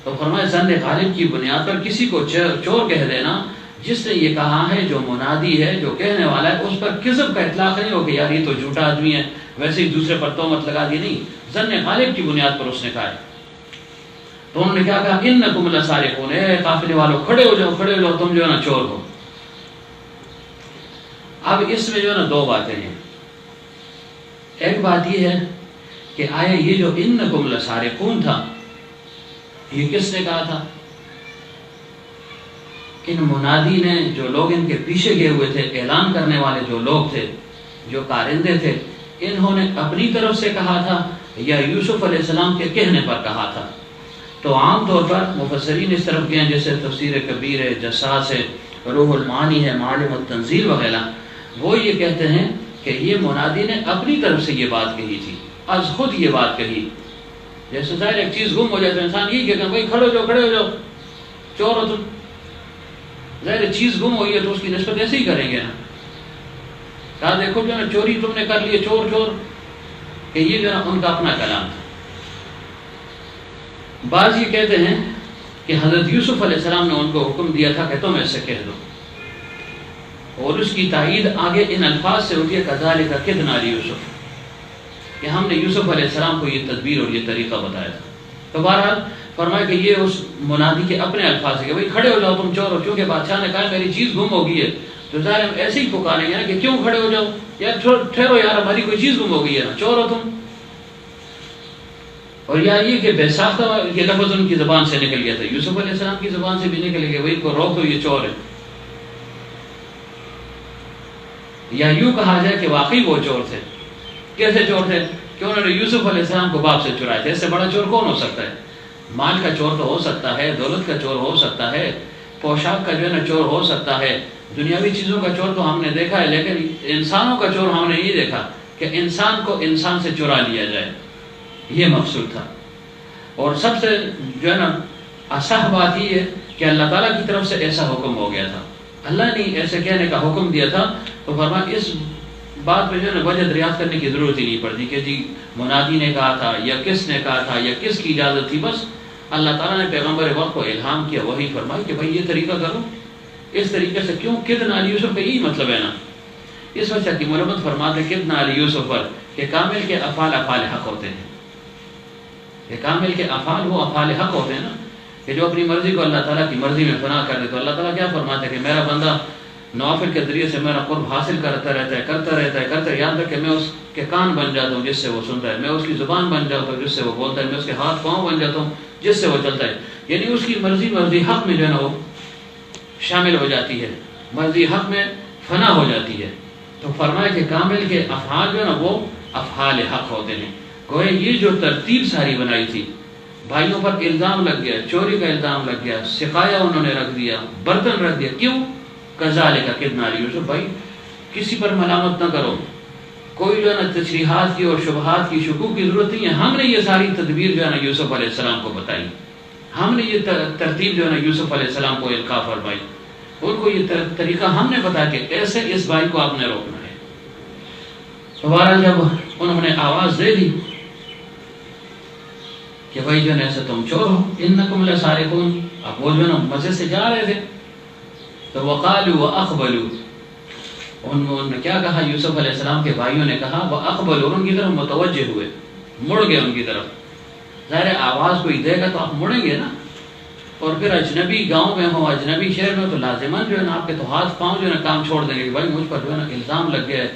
تو فرمایا ظن غالب کی بنیاد پر کسی کو چور کہہ دینا، جس نے یہ کہا ہے، جو منادی ہے، جو کہنے والا ہے، اس پر کذب کا اطلاق نہیں ہو کہ یار یہ تو جھوٹا آدمی ہے، ویسے ہی دوسرے پر تہمت لگا دی، نہیں، ظن غالب کی بنیاد پر اس نے کہا ہے۔ تو انہوں نے کیا کہا، انکم لسارقون، اے قافلے والوں کھڑے ہو جاؤ، تم جو ہے نا چور ہو۔ اب اس میں جو ہے نا دو باتیں ہیں، ایک بات یہ ہے کہ آیا یہ جو انکم لسارقون تھا، یہ کس نے کہا تھا؟ ان منادی نے، جو لوگ ان کے پیچھے گئے ہوئے تھے، اعلان کرنے والے جو لوگ تھے، جو کارندے تھے، انہوں نے اپنی طرف سے کہا تھا یا یوسف علیہ السلام کے کہنے پر کہا تھا؟ تو عام طور پر مفسرین اس طرف گئے ہیں، جیسے تفسیر کبیر ہے، جساس ہے، روح المعانی ہے، معالم التنزیل وغیرہ، وہ یہ کہتے ہیں کہ یہ منادی نے اپنی طرف سے یہ بات کہی تھی، از خود یہ بات کہی۔ جیسے ظاہر ایک چیز گم ہو جائے تو انسان یہی کہتا ہے بھائی کھڑے ہو جاؤ، چور ہو تم، ظاہر چیز گم ہوئی ہے تو اس کی نسبت ایسے ہی کریں گے نا، کہا دیکھو جو ہے نا چوری تم نے کر لی ہے، چور کہ یہ جو ہے نا ان کا اپنا کلام تھا۔ بعض یہ کہتے ہیں کہ حضرت یوسف علیہ السلام نے ان کو حکم دیا تھا کہ تم ایسے کہہ دو، اور اس کی تائید آگے ان الفاظ سے ہوتی ہے کذالک کدنا لیوسف، کہ ہم نے یوسف علیہ السلام کو یہ تدبیر اور یہ طریقہ بتایا تھا۔ تو بہرحال فرمایا کہ یہ اس منادی کے اپنے الفاظ ہے کہ بھائی کھڑے ہو جاؤ تم چور ہو، چونکہ بادشاہ نے کہا میری چیز گم ہو گئی ہے، تو ظاہر ہم ایسے ہی پکاریں گے نا کہ کیوں کھڑے ہو جاؤ، یار ٹھہرو یار، ہماری کوئی چیز گم ہو گئی ہے نا، چور ہو تم۔ اور یا یہ کہ بے ساختہ یہ لفظ ان کی زبان سے نکل گیا تھا، یوسف علیہ السلام کی زبان سے بھی نکل گیا، بھائی کو روک دو یہ چور ہے، یا یوں کہا جائے کہ واقعی وہ چور تھے۔ کیسے چور تھے؟ کہ انہوں نے یوسف علیہ السلام کو باپ سے چرائے تھے۔ اس سے بڑا چور کون ہو سکتا ہے؟ مال کا چور تو ہو سکتا ہے، دولت کا چور ہو سکتا ہے، پوشاک کا جو ہے نا چور ہو سکتا ہے، دنیاوی چیزوں کا چور تو ہم نے دیکھا ہے، لیکن انسانوں کا چور ہم نے نہیں دیکھا کہ انسان کو انسان سے چرا لیا جائے، یہ مقصود تھا۔ اور سب سے جو ہے نا اصح بات یہ ہے کہ اللہ تعالیٰ کی طرف سے ایسا حکم ہو گیا تھا، اللہ نے ایسے کہنے کا حکم دیا تھا، تو فرمایا اس بات پہ جو ہے نا وجہ دریافت کرنے کی ضرورت ہی نہیں پڑتی کہ جی منادی نے کہا تھا یا کس نے کہا تھا یا کس کی اجازت تھی، بس اللہ تعالیٰ نے پیغمبر وقت کو الہام کیا، وہی فرمائی کہ بھائی یہ طریقہ کرو، اس طریقے سے کیوں کتنا علی یوسف کا یہی مطلب ہے نا، اس وجہ کی مرمت فرماتے کتنا علی یوسف پر کہ کامل کے افعال افعال حق ہوتے ہیں، کہ کامل کے افعال وہ افعال حق ہوتے ہیں نا، کہ جو اپنی مرضی کو اللہ تعالیٰ کی مرضی میں فنا کر دے، تو اللہ تعالیٰ کیا فرماتا ہے کہ میرا بندہ نوافل کے ذریعے سے میرا قرب حاصل کرتا رہتا ہے یہاں تک کہ میں اس کے کان بن جاتا ہوں جس سے وہ سنتا ہے، میں اس کی زبان بن جاتا ہوں جس سے وہ بولتا ہے، میں اس کے ہاتھ پاؤں بن جاتا ہوں جس سے وہ چلتا ہے، یعنی اس کی مرضی حق میں جو ہے نا وہ شامل ہو جاتی ہے، مرضی حق میں فنا ہو جاتی ہے۔ تو فرمایا کہ کامل کے افعال جو ہے نا وہ افعال حق ہوتے ہیں۔ گویا یہ جو ترتیب ساری بنائی تھی، بھائیوں پر الزام لگ گیا، چوری کا الزام لگ گیا، سقایا انہوں نے رکھ دیا، برتن رکھ دیا، کیوں؟ کذالک کدنا علی یوسف، بھائی کسی پر ملامت نہ کرو، کوئی جو ہے نا تشریحات کی اور شبہات کی شکوک کی ضرورت نہیں ہے، ہم نے یہ ساری تدبیر جو ہے نا یوسف علیہ السلام کو بتائی، ہم نے یہ ترتیب جو ہے نا یوسف علیہ السلام کو القاء فرمائی، ان کو یہ طریقہ ہم نے بتایا کہ ایسے اس بھائی کو آپ نے روکنا ہے۔ دوبارہ جب انہوں نے آواز دے دی کہ بھائی جو ہے نا ایسے تم چور ہو، انکم لسارقون، اب وہ جو ہے نا مزے سے جا رہے تھے، تو وقالوا واقبلوا، انہوں نے کیا کہا، یوسف علیہ السلام کے بھائیوں نے کہا واقبلوا، ان کی طرف متوجہ ہوئے، مڑ گئے ان کی طرف، ظاہر آواز کوئی دے گا تو آپ مڑیں گے نا، اور پھر اجنبی گاؤں میں ہو، اجنبی شہر میں، تو لازماً جو ہے نا آپ کے تو ہاتھ پاؤں جو ہے نا کام چھوڑ دیں گے کہ بھائی مجھ پر جو ہے نا الزام لگ گیا ہے،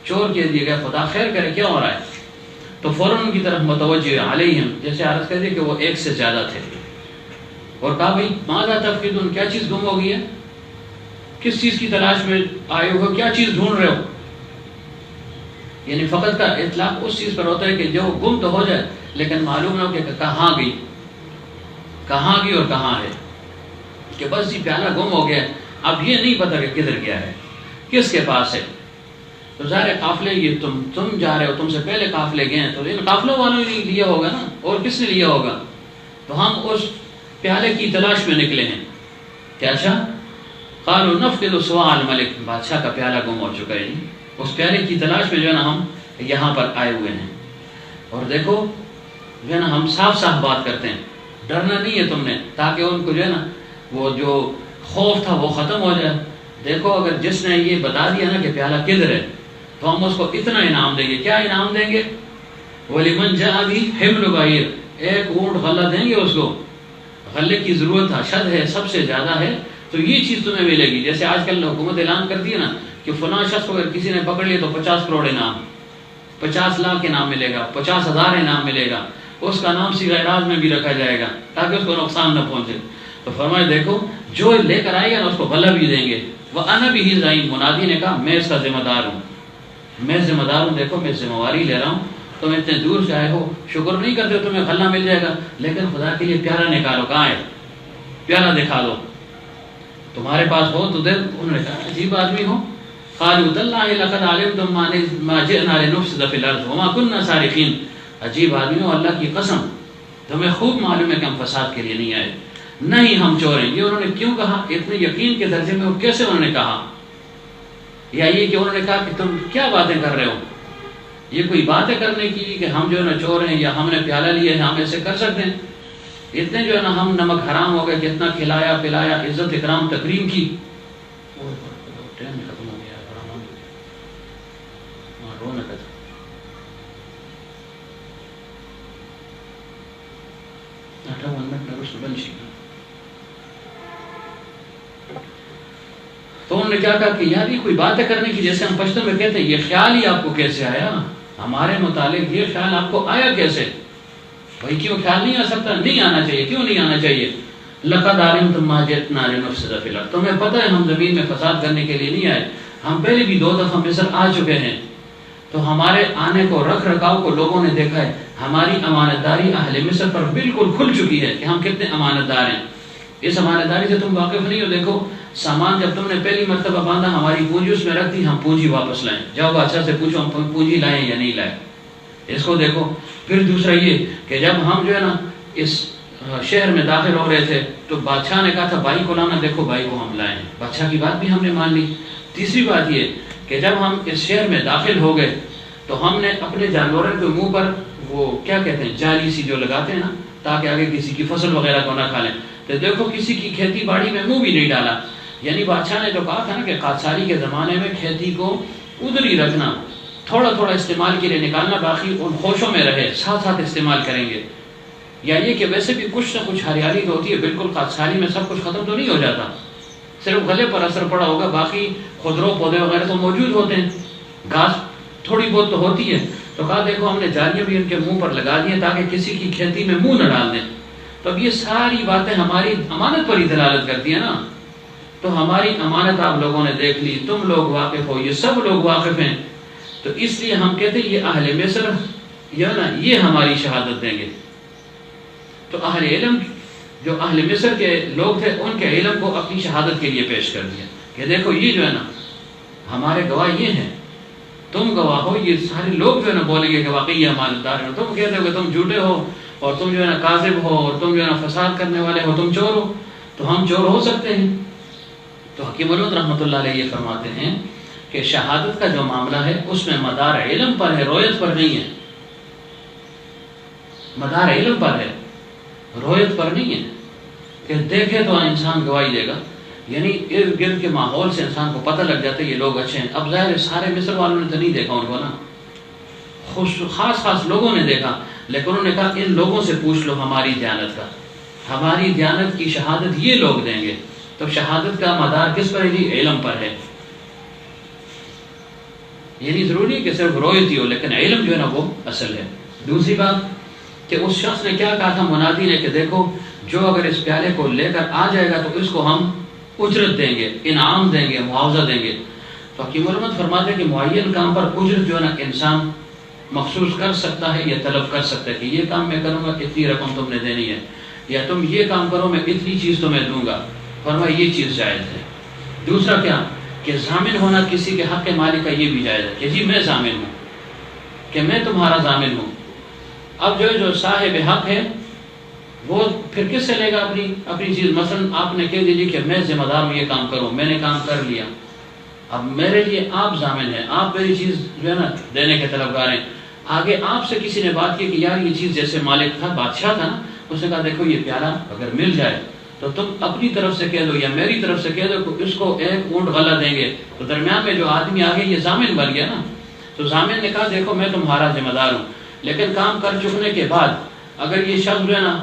چور کہہ دیا گیا، خدا خیر کرے کیا ہو رہا ہے، تو فوراً ان کی طرف متوجہ علیہم، جیسے عرض کر دی کہ وہ ایک سے زیادہ تھے، اور کہا بھائی ماذا تفقدون، کیا چیز گم ہو گئی ہے، کس چیز کی تلاش میں آئے ہو، کیا چیز ڈھونڈ رہے ہو، یعنی فقط کا اطلاق اس چیز پر ہوتا ہے کہ جو گم تو ہو جائے لیکن معلوم نہ ہو کہ کہاں گئی اور کہاں ہے، کہ بس جی پیالہ گم ہو گیا، اب یہ نہیں پتا کہ کدھر گیا ہے، کس کے پاس ہے، تو ظاہر قافلے یہ تم جا رہے ہو، تم سے پہلے قافلے گئے ہیں، تو ان قافلوں والوں نے لیا ہوگا نا، اور کس نے لیا ہوگا، تو ہم اس پیالے کی تلاش میں نکلے ہیں، کیا اچھا، قالوا نفقد سواء الملک، بادشاہ کا پیالہ گم ہو چکا ہے، اس پیالے کی تلاش میں جو ہے نا ہم یہاں پر آئے ہوئے ہیں، اور دیکھو جو ہے نا ہم صاف بات کرتے ہیں، ڈرنا نہیں ہے تم نے، تاکہ ان کو جو ہے نا وہ جو خوف تھا وہ ختم ہو جائے، دیکھو اگر جس نے یہ بتا دیا نا کہ پیالہ کدھر ہے تو ہم اس کو اتنا انعام دیں گے، کیا انعام دیں گے، وَلِمَنْ جَاءَ بِهِ حِمْلُ بَعِيرٍ، ایک اونٹ غلہ دیں گے اس کو، غلے کی ضرورت اشد ہے، سب سے زیادہ ہے، تو یہ چیز تمہیں ملے گی، جیسے آج کل حکومت اعلان کرتی ہے نا کہ فلاں شخص کو اگر کسی نے پکڑ لیا تو 50 کروڑ انعام، 50 لاکھ انعام ملے گا، 50,000 انعام ملے گا، اس کا نام صیغہ اعراض میں بھی رکھا جائے گا تاکہ اس کو نقصان نہ پہنچے، تو فرمائے دیکھو جو لے کر آئے گا نا اس کو غلہ بھی دیں گے، وَأَنَا بِهِ زَعِيمٌ، منادی نے کہا میں اس کا ذمہ دار ہوں، میں ذمہ دار ہوں، دیکھو میں ذمہ داری لے رہا ہوں، تم اتنے دور سے آئے ہو، شکر نہیں کرتے تمہیں غلہ مل جائے گا، لیکن خدا کے لیے پیالہ نکالو، کہاں ہے پیالہ دکھا دو، تمہارے پاس ہو تو دے، انہوں نے کہا عجیب آدمی ہو، قالوا تاللہ لقد علمتم ما جئنا لنفسد فی الارض وما كنا سارقین، عجیب آدمی ہو، اللہ کی قسم تمہیں خوب معلوم ہے کہ ہم فساد کے لیے نہیں آئے، نہیں ہم چور ہیں، یہ انہوں نے کیوں کہا، اتنے یقین کے درجے میں، کیسے انہوں نے کہا، یا یہ کہ انہوں نے کہا کہ تم کیا باتیں کر رہے ہو، یہ کوئی باتیں کرنے کی کہ ہم جو ہے نا چور ہیں یا ہم نے پیالہ لیا ہے ہم ایسے کر سکتے ہیں، اتنے جو ہے نا ہم نمک حرام ہو گئے، کتنا کھلایا پلایا، عزت اکرام تکریم کی، تو انہوں نے کیا کہا کہ یار یہ کوئی باتیں کرنے کی، جیسے ہم پشتو میں کہتے ہیں، یہ خیال ہی آپ کو کیسے آیا، ہمارے متعلق یہ خیال آپ کو آیا کیسے، بھائی کیوں خیال نہیں آ سکتا، نہیں آنا چاہیے، کیوں نہیں آنا چاہیے، لقد علمتم ما جئنا لنفسد فی الارض، تمہیں پتہ ہے ہم زمین میں فساد کرنے کے لیے نہیں آئے، ہم پہلے بھی 2 دفعہ مصر آ چکے ہیں، تو ہمارے آنے کو رکھ رکھاؤ کو لوگوں نے دیکھا ہے، ہماری امانت داری اہل مصر پر بالکل کھل چکی ہے کہ ہم کتنے امانت دار ہیں، اس امانت داری سے تم واقف نہیں ہو. دیکھو سامان جب تم نے پہلی مرتبہ باندھا ہماری پونجی اس میں رکھ دی, ہم پونجی واپس لائیں. جاؤ بادشاہ سے پوچھو ہم پونجی لائیں یا نہیں لائیں. اس کو دیکھو. پھر دوسرا یہ کہ جب ہم جو ہے نا اس شہر میں داخل ہو رہے تھے تو بادشاہ نے کہا تھا بھائی کو لانا, دیکھو بھائی کو ہم لائیں. بادشاہ کی بات بھی ہم نے مان لی. تیسری بات یہ کہ جب ہم اس شہر میں داخل ہو گئے تو ہم نے اپنے جانوروں کے منہ پر وہ کیا کہتے ہیں جالی سی جو لگاتے ہیں نا تاکہ آگے کسی کی فصل وغیرہ کو نہ کھا لیں, تو دیکھو کسی کی کھیتی باڑی میں منہ بھی نہیں ڈالا. یعنی بادشاہ نے جو کہا تھا نا کہ قاصاری کے زمانے میں کھیتی کو ادھر ہی رکھنا, تھوڑا تھوڑا استعمال کے لیے نکالنا, باقی ان خوشوں میں رہے, ساتھ ساتھ استعمال کریں گے. یا یہ کہ ویسے بھی کچھ نہ کچھ ہریالی تو ہوتی ہے, بالکل قاصاری میں سب کچھ ختم تو نہیں ہو جاتا, صرف گلے پر اثر پڑا ہوگا, باقی خضرو پودے وغیرہ تو موجود ہوتے ہیں, گھاس تھوڑی بہت تو ہوتی ہے. تو کہا دیکھو ہم نے جالیاں بھی ان کے منہ پر لگا دی ہیں تاکہ کسی کی کھیتی میں منہ نہ ڈال دیں. تو اب یہ ساری باتیں ہماری امانت پر ہی دلالت کرتی ہیں نا. تو ہماری امانت آپ لوگوں نے دیکھ لی, تم لوگ واقف ہو, یہ سب لوگ واقف ہیں, تو اس لیے ہم کہتے ہیں یہ اہل مصر یا نا یہ ہماری شہادت دیں گے. تو اہل علم جو اہل مصر کے لوگ تھے ان کے علم کو اپنی شہادت کے لیے پیش کر دیا کہ دیکھو یہ جو ہے نا ہمارے گواہ یہ ہیں, تم گواہ ہو. یہ سارے لوگ جو ہے نا بولیں گے کہ واقعی یہ امانت دار ہیں. تم کہتے ہو کہ تم جھوٹے ہو اور تم جو ہے نا کاذب ہو اور تم جو ہے نا فساد کرنے والے ہو, تم چور ہو. تو ہم چور ہو سکتے ہیں. تو حکیم الامت رحمۃ اللہ علیہ یہ فرماتے ہیں کہ شہادت کا جو معاملہ ہے اس میں مدار علم پر ہے, رویت پر نہیں ہے. مدار علم پر ہے, رویت پر نہیں ہے کہ دیکھے تو انسان گواہی دے گا. یعنی ارد گرد کے ماحول سے انسان کو پتہ لگ جاتا ہے یہ لوگ اچھے ہیں. اب ظاہر ہے سارے مصر والوں نے تو نہیں دیکھا ان کو نا, خاص خاص لوگوں نے دیکھا, لیکن انہوں نے کہا ان لوگوں سے پوچھ لو ہماری دیانت کا, ہماری دیانت کی شہادت یہ لوگ دیں گے. تو شہادت کا مدار کس پر ہے جی؟ علم پر ہے. یعنی ضروری ہے کہ صرف رویت ہی ہو لیکن علم جو ہے نا وہ اصل ہے. دوسری بات کہ اس شخص نے کیا کہا تھا منادی نے کہ دیکھو جو اگر اس پیالے کو لے کر آ جائے گا تو اس کو ہم اجرت دیں گے, انعام دیں گے, معاوضہ دیں گے. تو حکیم الامت فرماتے ہیں کہ معین کام پر اجرت جو ہے نا انسان مخصوص کر سکتا ہے یا طلب کر سکتا ہے کہ یہ کام میں کروں گا اتنی رقم تم نے دینی ہے, یا تم یہ کام کرو میں اتنی چیز تمہیں دوں گا. فرمایا یہ چیز جائز ہے. دوسرا کیا کہ ضامن ہونا کسی کے حق مالک کا یہ بھی جائز ہے کہ جی میں ضامن ہوں, کہ میں تمہارا ضامن ہوں. اب جو صاحب حق ہے وہ پھر کس سے لے گا اپنی چیز؟ مثلا آپ نے کہہ دیجیے کہ میں ذمہ دار ہوں یہ کام کروں, میں نے کام کر لیا, اب میرے لیے آپ ضامن ہیں, آپ میری چیز جو ہے نا دینے کے طلبگار ہیں. آگے آپ سے کسی نے بات کی کہ یار یہ چیز جیسے مالک تھا, بادشاہ تھا نا, اس نے کہا دیکھو یہ پیالہ اگر مل جائے تو تم اپنی طرف سے کہہ دو یا میری طرف سے کہہ دو کہ اس کو 1 اونٹ غلہ دیں گے. تو درمیان میں جو آدمی آگے یہ ضامن بن گیا نا, تو ضامن نے کہا دیکھو میں تمہارا ذمہ دار ہوں, لیکن کام کر چکنے کے بعد اگر یہ شخص جو ہے نا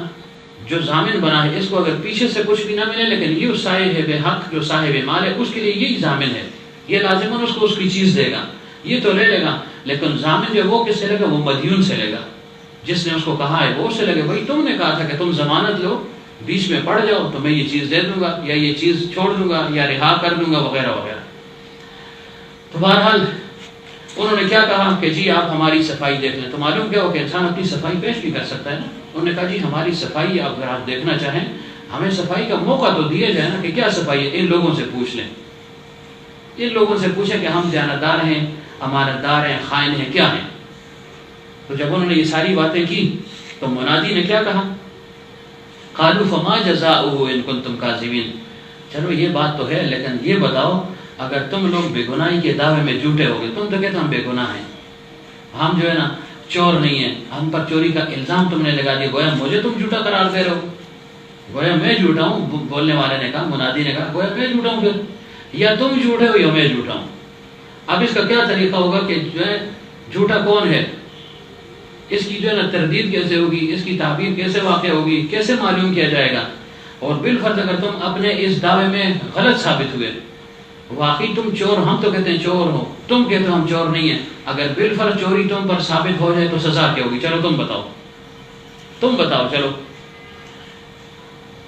جو ضامن بنا ہے اس کو اگر پیچھے سے کچھ بھی نہ ملے لیکن یہ صاحب حق جو صاحب مال ہے اس کے لیے یہی ضامن ہے, یہ لازماً اس کو اس کی چیز دے گا, یہ تو لے لے گا, لیکن ضامن جو وہ کس سے لے گا؟ وہ مدیون سے لے گا, جس نے اس کو کہا ہے وہ سے لے گا. بھائی تم نے کہا تھا کہ تم ضمانت لو, بیچ میں پڑ جاؤ تو میں یہ چیز دے دوں گا یا یہ چیز چھوڑ دوں گا یا رہا کر دوں گا وغیرہ وغیرہ. تو بہرحال انہوں نے کیا کہا کہ جی آپ ہماری صفائی دیکھ لیں. تو معلوم کیا ہو کہ انسان اپنی صفائی پیش بھی کر سکتا ہے نا. انہوں نے کہا جی ہماری صفائی اگر آپ دیکھنا چاہیں ہمیں صفائی کا موقع تو دیا جائے نا, کہ کیا صفائی ہے, ان لوگوں سے پوچھ لیں, ان لوگوں سے پوچھیں کہ ہم دیانتدار ہیں, امانت دار ہیں, خائن ہیں, کیا ہیں. تو جب انہوں نے یہ ساری باتیں کی تو منادی نے کیا کہا؟ قالوا فما جزاؤه ان کنتم کاذبین. چلو یہ بات تو ہے لیکن یہ بتاؤ اگر تم لوگ بے گناہی کے دعوے میں جھوٹے ہو گئے, تم تو کہتے ہم بے گناہ ہیں, ہم جو ہے نا چور نہیں ہیں, ہم پر چوری کا الزام تم نے لگا دیا, گویا مجھے تم جھوٹا قرار دے رہے ہو, گویا میں جھوٹا ہوں. بولنے والے نے کہا, منادی نے کہا گویا میں جھوٹا ہوں, پھر یا تم جھوٹے ہو یا میں جھوٹا ہوں. اب اس کا کیا طریقہ ہوگا کہ جو ہے جھوٹا کون ہے, اس کی جو ہے نا تردید کیسے ہوگی, اس کی تعبیر کیسے واقع ہوگی, کیسے معلوم کیا جائے گا. اور بالفرض اگر تم اپنے اس دعوے میں غلط ثابت ہوئے, واقعی تم چور, ہم تو کہتے ہیں چور ہو, تم کہتے ہو ہم چور نہیں ہیں, اگر بالفرض چوری تم پر ثابت ہو جائے تو سزا کیا ہوگی؟ چلو تم بتاؤ چلو.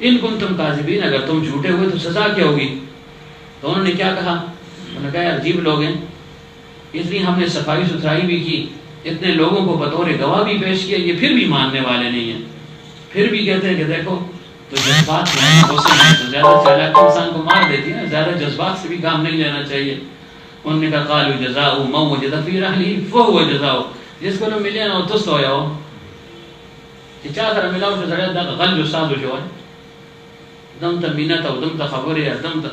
ان کنتم کاذبین, اگر تم جھوٹے ہوئے تو سزا کیا ہوگی؟ تو انہوں نے کیا کہا؟ انہوں نے کہا یار عجیب لوگ ہیں, اس لیے ہم نے صفائی ستھرائی بھی کی, اتنے لوگوں کو بطور گواہ بھی پیش کیا, یہ پھر بھی ماننے والے نہیں ہیں, پھر بھی کہتے ہیں کہ دیکھو تو جذبات جو ہیں غصے میں تو زیادہ چالاکی انسان کو مار دیتی ہے نا، زیادہ جذبات سے بھی کام نہیں لینا چاہیے. انہوں نے کہا قالوا جزاؤ من وجد فی رحلہ فہو جزاؤ، جس کو ملے نا وہ تس ہویا ہو کہ چا سره ملاو شو سره دا غل جو ساده شو دم ته مینت او دم ته خبره دم ته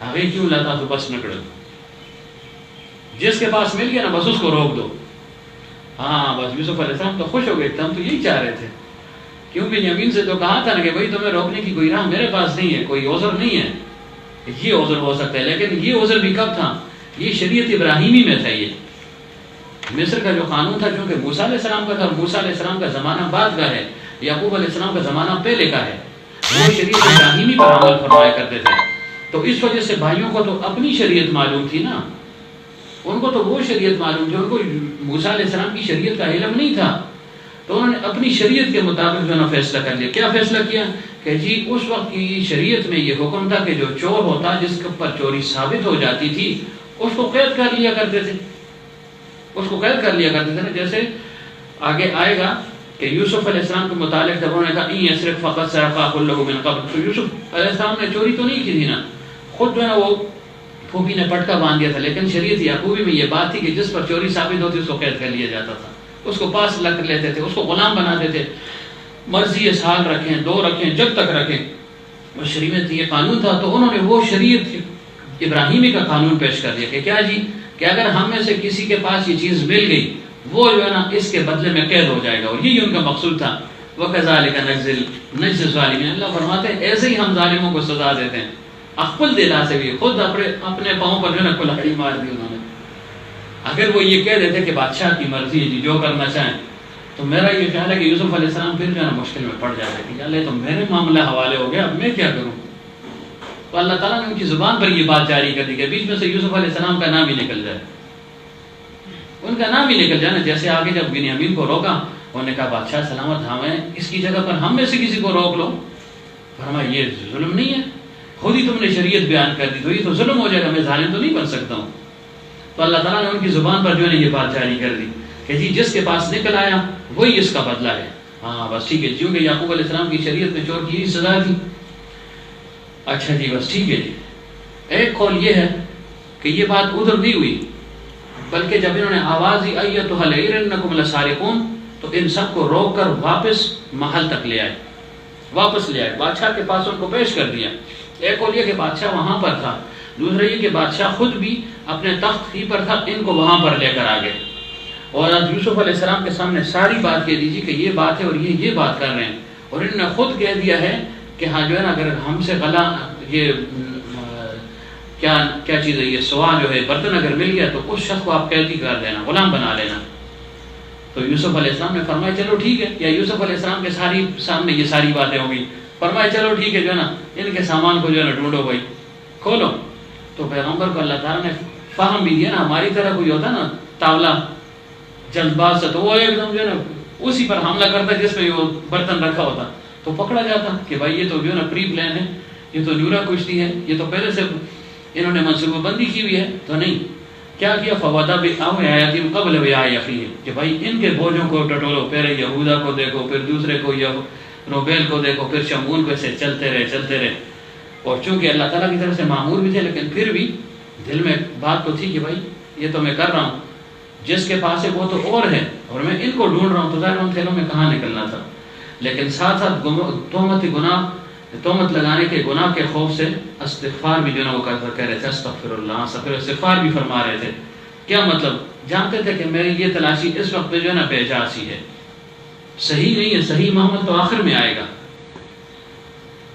هغه کیوں لاتا تو بس نکړل. جس کے پاس مل گیا نا بس اس کو روک دو. ہاں بس یوسف علیہ السلام تو خوش ہو گئے، ہم تو یہی چاہ رہے تھے. کیوں بنیامین سے تو کہا تھا نا کہ بھائی تمہیں روکنے کی کوئی راہ میرے پاس نہیں ہے، کوئی عذر نہیں ہے. یہ عذر ہو سکتا ہے، لیکن یہ عذر بھی کب تھا؟ یہ شریعت ابراہیمی میں تھا. یہ مصر کا جو قانون تھا، چونکہ موسیٰ علیہ السلام کا تھا، اور موسیٰ علیہ السلام کا زمانہ بعد کا ہے، یعقوب علیہ السلام کا زمانہ پہلے کا ہے. وہ شریعت ابراہیمی پر عمل فرمایا کرتے تھے. تو اس وجہ سے بھائیوں کو تو اپنی شریعت معلوم تھی نا، ان کو تو وہ شریعت معلوم تھی، ان کو موسیٰ علیہ السلام کی شریعت کا علم نہیں تھا. تو انہوں نے اپنی شریعت کے مطابق جو ہے نا فیصلہ کر لیا. کیا فیصلہ کیا کہ جی اس وقت کی شریعت میں یہ حکم تھا کہ جو چور ہوتا جس کے اوپر چوری ثابت ہو جاتی تھی اس کو قید کر لیا کرتے تھے، اس کو قید کر لیا کرتے تھے نا. جیسے آگے آئے گا کہ یوسف علیہ السلام کے متعلق جب انہوں نے کہا ان یسرق فقد سرق اخ له من قبل، تو یوسف علیہ السلام نے چوری تو نہیں کی تھی نا، خود جو ہے وہ پھوپھی نے پٹکا باندھ دیا تھا. لیکن شریعت یعقوبی میں یہ بات تھی کہ جس پر چوری ثابت ہوتی اس کو قید کر لیا جاتا تھا، اس کو پاس لگ لیتے تھے، اس کو غلام بناتے تھے. مرضی یہ سال رکھیں، 2 رکھیں، جب تک رکھیں. وہ شریعت یہ قانون تھا. تو انہوں نے وہ شریعت ابراہیمی کا قانون پیش کر دیا کہ کیا جی کہ اگر ہم میں سے کسی کے پاس یہ چیز مل گئی وہ جو ہے نا اس کے بدلے میں قید ہو جائے گا. اور یہی ان کا مقصود تھا. وَكَذَلِكَ نَجْزِي الظَّالِمِينَ، اللہ فرماتے ہیں ایسے ہی ہم ظالموں کو سزا دیتے ہیں. اخپل دلا سے بھی خود اپنے پاؤں پر جو ہے نا کلہاڑی مار دی انہوں نے. اگر وہ یہ کہہ دیتے کہ بادشاہ کی مرضی ہے جی جو کرنا چاہیں، تو میرا یہ خیال ہے کہ یوسف علیہ السلام پھر جو ہے نا مشکل میں پڑ جاتے کہ اللہ تو میرے معاملہ حوالے ہو گیا، اب میں کیا کروں. تو اللہ تعالیٰ نے ان کی زبان پر یہ بات جاری کر دی کہ بیچ میں سے یوسف علیہ السلام کا نام ہی نکل جائے، ان کا نام ہی نکل جائے نا. جیسے آگے جب بنیامین کو روکا انہوں نے کہا بادشاہ سلامت ہمیں اس کی جگہ پر ہم میں سے کسی کو روک لو. فرمایا یہ ظلم نہیں ہے، خود ہی تم نے شریعت بیان کر دی تو یہ تو ظلم ہو جائے گا، میں ظالم تو نہیں بن سکتا ہوں. تو اللہ تعالیٰ نے ان کی زبان پر جو ہے یہ بات جاری کر دی کہ جی جس کے پاس نکل آیا وہی اس کا بدلہ ہے. ہاں بس ٹھیک ہے، کیونکہ یعقوب علیہ السلام کی شریعت میں چور کی یہی سزا تھی. اچھا جی بس ٹھیک ہے جی. ایک قول یہ ہے کہ یہ بات ادھر نہیں ہوئی، بلکہ جب انہوں نے آواز دی ایتھا العیر انکم لسارقون، تو ان سب کو روک کر واپس محل تک لے آئے، واپس لے آئے، بادشاہ کے پاس ان کو پیش کر دیا. ایک قول یہ کہ بادشاہ وہاں پر تھا، دوسرا یہ کہ بادشاہ خود بھی اپنے تخت ہی پر تھا، ان کو وہاں پر لے کر آ گئے. اور یوسف علیہ السلام کے سامنے ساری بات کہہ دیجیے کہ یہ بات ہے اور یہ بات کر رہے ہیں. اور انہوں نے خود کہہ دیا ہے کہ ہاں جو ہے نا اگر ہم سے غلہ یہ کیا چیز ہے، یہ سوا جو ہے برتن اگر مل گیا تو اس شخص کو آپ قیدی کر دینا، غلام بنا لینا. تو یوسف علیہ السلام نے فرمایا چلو ٹھیک ہے. یا یوسف علیہ السلام کے سامنے یہ ساری باتیں ہوں گی. فرمایا چلو ٹھیک ہے جو ہے نا ان کے سامان کو جو ہے نا ڈھونڈو بھائی، کھولو. تو پیغمبر کو اللہ تعالیٰ نے فہم بھی دیا نا، ہماری طرح کوئی ہوتا نا تاولا جلد باز سے، تو وہ ایک دم جو ہے نا اسی پر حملہ کرتا جس پہ وہ برتن رکھا ہوتا تو پکڑا جاتا کہ بھائی یہ تو جو ہے نا پری پلان ہے، یہ تو نورا کشتی ہے، یہ تو پہلے سے انہوں نے منصوبہ بندی کی ہوئی ہے. تو نہیں، کیا کیا فوادہ بیاتیم قبل بیاء اخیہ، کہ بھائی ان کے بوجھوں کو ٹٹولو، پہلے یہودا کو دیکھو، پھر دوسرے کو روبیل کو دیکھو، پھر شمعون کو، سے چلتے رہے. اور چونکہ اللہ تعالیٰ کی طرف سے معمور بھی تھے لیکن پھر بھی دل میں بات تو تھی کہ بھائی یہ تو میں کر رہا ہوں، جس کے پاس ہے وہ تو اور ہے اور میں ان کو ڈھونڈ رہا ہوں، تو ظاہر ان تھیلوں میں کہاں نکلنا تھا. لیکن ساتھ ساتھ تہمت لگانے کے گناہ کے خوف سے استغفار بھی جو ہے وہ کہہ رہے تھے، استغفر اللہ، استغفار بھی فرما رہے تھے. کیا مطلب؟ جانتے تھے کہ میری یہ تلاشی اس وقت پہ جو ہے نا بے جا سی ہے، صحیح نہیں ہے، صحیح محمد تو آخر میں آئے گا.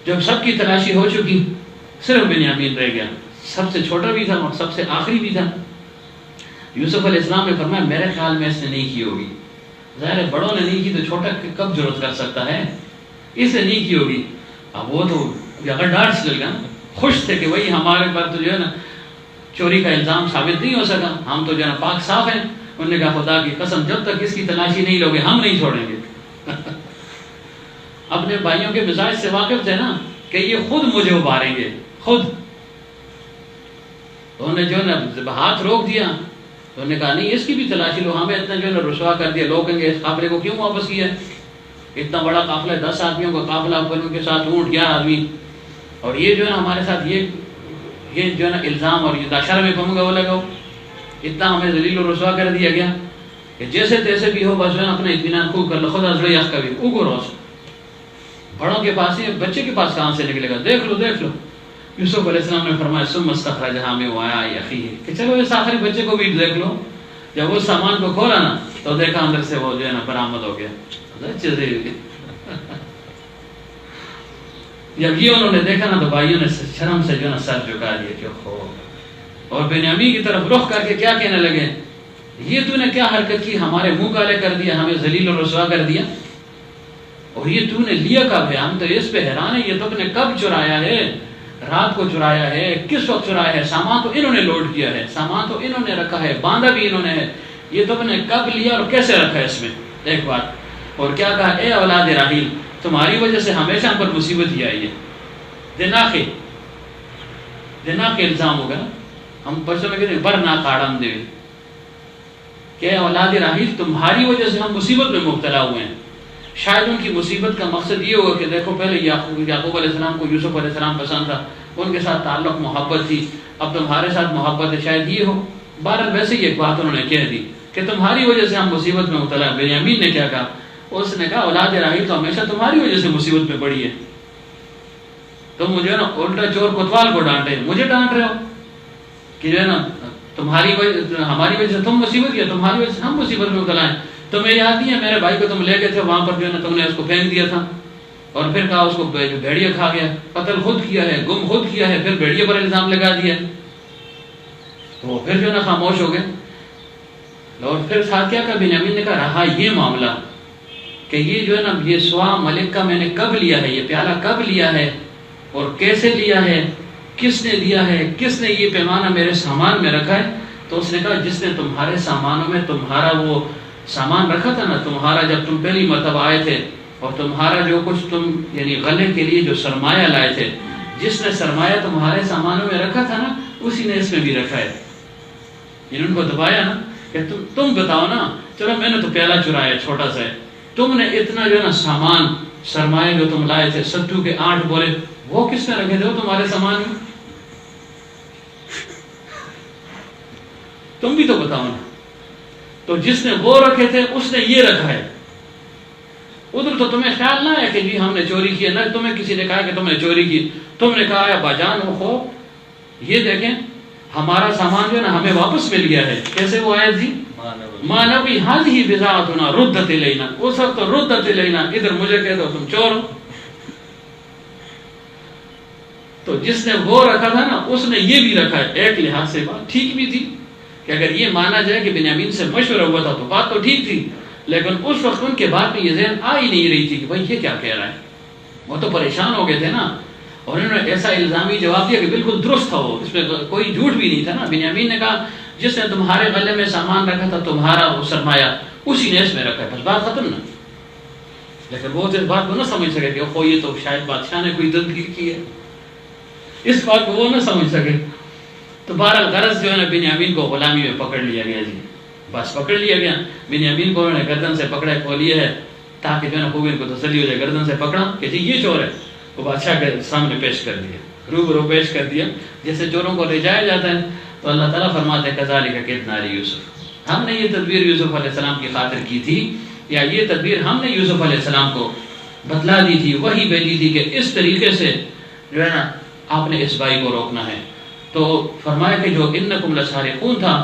جب سب کی تلاشی ہو چکی صرف بنیامین رہ گیا، سب سے چھوٹا بھی تھا اور سب سے آخری بھی تھا. یوسف علیہ السلام نے فرمایا میرے خیال میں اس نے نہیں کی ہوگی. ظاہر ہے بڑوں نے نہیں کی تو چھوٹا کب جرأت کر سکتا ہے، اس نے نہیں کی ہوگی. اب وہ تو اگر ڈانٹ چل گیا، خوش تھے کہ وہی ہمارے پر تو جو ہے نا چوری کا الزام ثابت نہیں ہو سکا، ہم تو جو ہے نا پاک صاف ہیں. انہوں نے کہا خدا کی قسم جب تک اس کی تلاشی نہیں لوگے ہم نہیں چھوڑیں گے. اپنے بھائیوں کے مزاج سے واقف تھے نا کہ یہ خود مجھے ابھاریں گے، خود. تو انہوں نے جو ہے نا ہاتھ روک دیا. تو انہوں نے کہا نہیں اس کی بھی تلاشی لو، ہمیں اتنا جو ہے نا رسوا کر دیا، لوگ کہیں گے اس قافلے کو کیوں واپس کیا. اتنا بڑا قافلہ ہے، 10 آدمیوں کا قافلہ، پھر ان کے ساتھ اونٹ 11 آدمی، اور یہ جو ہے نا ہمارے ساتھ یہ جو ہے نا الزام اور یہ داشر میں کہوں گا وہ لگاؤ، اتنا ہمیں ذلیل و رسوا کر دیا گیا کہ جیسے تیسے بھی ہو بس جو ہے نا اپنا اطمینان خوب کر لو، خود ازل یخ کا بھی اوگو روز، بڑوں کے پاس ہی، بچے کے پاس کہاں سے نکلے گا، دیکھ لو یوسف علیہ السلام نے فرمایا ثم استخرجها من وراء اخیہ کہ چلو اس آخری بچے کو بھی دیکھ لو، جب وہ سامان کو کھولا نا تو دیکھا اندر سے وہ جو ہے نا برآمد ہو گیا، جب یہ انہوں نے دیکھا نا تو بھائیوں نے شرم سے جو ہے نا سر جھکا دیا کہ ہو، اور بنیامین کی طرف رخ کر کے کیا کہنے لگے، یہ تو نے کیا حرکت کی، ہمارے منہ کالے کر دیا، ہمیں ذلیل و رسوا کر دیا، اور یہ تو نے لیا کب ہے، ہم تو اس پہ حیران ہے، یہ تو نے کب چرایا ہے، رات کو چرایا ہے، کس وقت چرایا ہے، سامان تو انہوں نے لوڈ کیا ہے، سامان تو انہوں نے رکھا ہے، باندھا بھی انہوں نے ہے، یہ تو نے کب لیا اور کیسے رکھا ہے اس میں، ایک بات، اور کیا کہا، اے اولاد راحیل تمہاری وجہ سے ہمیشہ ہم پر مصیبت ہی آئی ہے، دنا کے الزام ہوگا، ہم پرسوں میں کہتے ہیں بر نا کاڑم دے، کہ اولاد راحیل تمہاری وجہ سے ہم مصیبت میں مبتلا ہوئے ہیں، شاید ان کی مصیبت کا مقصد یہ ہوگا کہ دیکھو پہلے یعقوب علیہ السلام کو یوسف علیہ السلام پسند تھا، ان کے ساتھ تعلق محبت تھی، اب تمہارے ساتھ محبت ہے، شاید یہ ہو، بہرحال ویسے ہی ایک بات انہوں نے کہہ دی کہ تمہاری وجہ سے ہم مصیبت میں مبتلا ہیں۔ بنیامین نے کیا کہا، اس نے کہا اولاد راحیل تو ہمیشہ تمہاری وجہ سے مصیبت میں پڑی ہے، تم مجھے نا الٹا چور کوتوال کو ڈانٹے، مجھے ڈانٹ رہے ہو کہ جو ہے نا تمہاری وجہ، ہماری وجہ سے تم مصیبت کیا، تمہاری وجہ سے ہم مصیبت میں مبتلا ہیں۔ تمہیں یاد نہیں ہے میرے بھائی کو تم لے گئے تھے وہاں پر جو ہے نا تم نے اس کو پھینک دیا تھا، اور پھر کہا اس کو بھیڑیا کھا گیا، قتل خود کیا ہے، گم خود کیا ہے، پھر بھیڑیے پر الزام لگا دیا، تو وہ پھر جو ہے نا خاموش ہو گئے، اور پھر ساتھ کیا کہا، بنیامین نے کہا رہا یہ معاملہ کہ یہ جو ہے نا یہ سوا ملک کا میں نے کب لیا ہے، یہ پیالہ کب لیا ہے اور کیسے لیا ہے، کس نے دیا ہے، کس نے یہ پیمانہ میرے سامان میں رکھا ہے، تو اس نے کہا جس نے تمہارے سامانوں میں تمہارا وہ سامان رکھا تھا نا، تمہارا جب تم پہلی مرتبہ آئے تھے، اور تمہارا جو کچھ تم یعنی غلے کے لیے جو سرمایہ لائے تھے، جس نے سرمایہ تمہارے سامانوں میں رکھا تھا نا اسی نے اس میں بھی رکھا ہے، ان کو دبایا نا کہ تم بتاؤ نا، چلو میں نے تو پیالہ چرایا چھوٹا سا ہے، تم نے اتنا جو ہے نا سامان سرمایہ جو تم لائے تھے، ستو کے 8 بولے، وہ کس نے رکھے تھے وہ تمہارے سامان میں، تم بھی تو بتاؤ نا، تو جس نے وہ رکھے تھے اس نے یہ رکھا ہے، ادھر تو تمہیں خیال نہ ہے کہ جی ہم نے چوری کی، نہ تمہیں کسی نے کہا کہ تم نے چوری کی، تم نے کہا ہے باجان ہو خو یہ دیکھیں ہمارا سامان جو ہے نا ہمیں واپس مل گیا ہے، کیسے وہ آیت تھی، مانوی ہی بضاعتنا ردت الینا، اس وقت تو ردت الینا، ادھر مجھے کہہ دو تم چور ہو، تو جس نے وہ رکھا تھا نا اس نے یہ بھی رکھا ہے، ایک لحاظ سے بات ٹھیک بھی تھی کہ اگر یہ مانا جائے کہ بنیامین سے مشورہ ہوا تھا تو بات تو ٹھیک تھی، لیکن اس وقت ان کے بات میں یہ ذہن آ ہی نہیں رہی تھی کہ بھائی یہ کیا کہہ رہا ہے، وہ تو پریشان ہو گئے تھے نا، اور انہوں نے ایسا الزامی جواب دیا کہ بالکل درست تھا، وہ اس میں کوئی جھوٹ بھی نہیں تھا نا۔ بنیامین نے کہا جس نے تمہارے غلے میں سامان رکھا تھا تمہارا وہ سرمایہ اسی نے اس میں رکھا ہے، بس بات ختم نا، لیکن وہ اس بات کو نہ سمجھ سکے کہ وہ یہ تو شاید بادشاہ نے کوئی تدبیر کی ہے، اس بات کو وہ نہ سمجھ سکے، تو بہرحال غرض جو ہے نا بنیامین کو غلامی میں پکڑ لیا گیا، جی بس پکڑ لیا گیا، بنیامین کو انہوں نے گردن سے پکڑا کھولیا ہے تاکہ جو ہے نا خوب ان کو تسلی ہو جائے، گردن سے پکڑا کہ جی یہ چور ہے، وہ بادشاہ کے سامنے پیش کر دیا، روبرو پیش کر دیا، جیسے چوروں کو لے جایا جاتا ہے، تو اللہ تعالیٰ فرماتے ہیں کذالک کدنا لیوسف، ہم نے یہ تدبیر یوسف علیہ السلام کی خاطر کی تھی، یا یہ تدبیر ہم نے یوسف علیہ السلام کو بتلا دی تھی، وہی بھیجی تھی کہ اس طریقے سے جو ہے نا آپ نے اس بھائی کو روکنا ہے، تو فرمایا کہ جو انکم لسارقون تھا،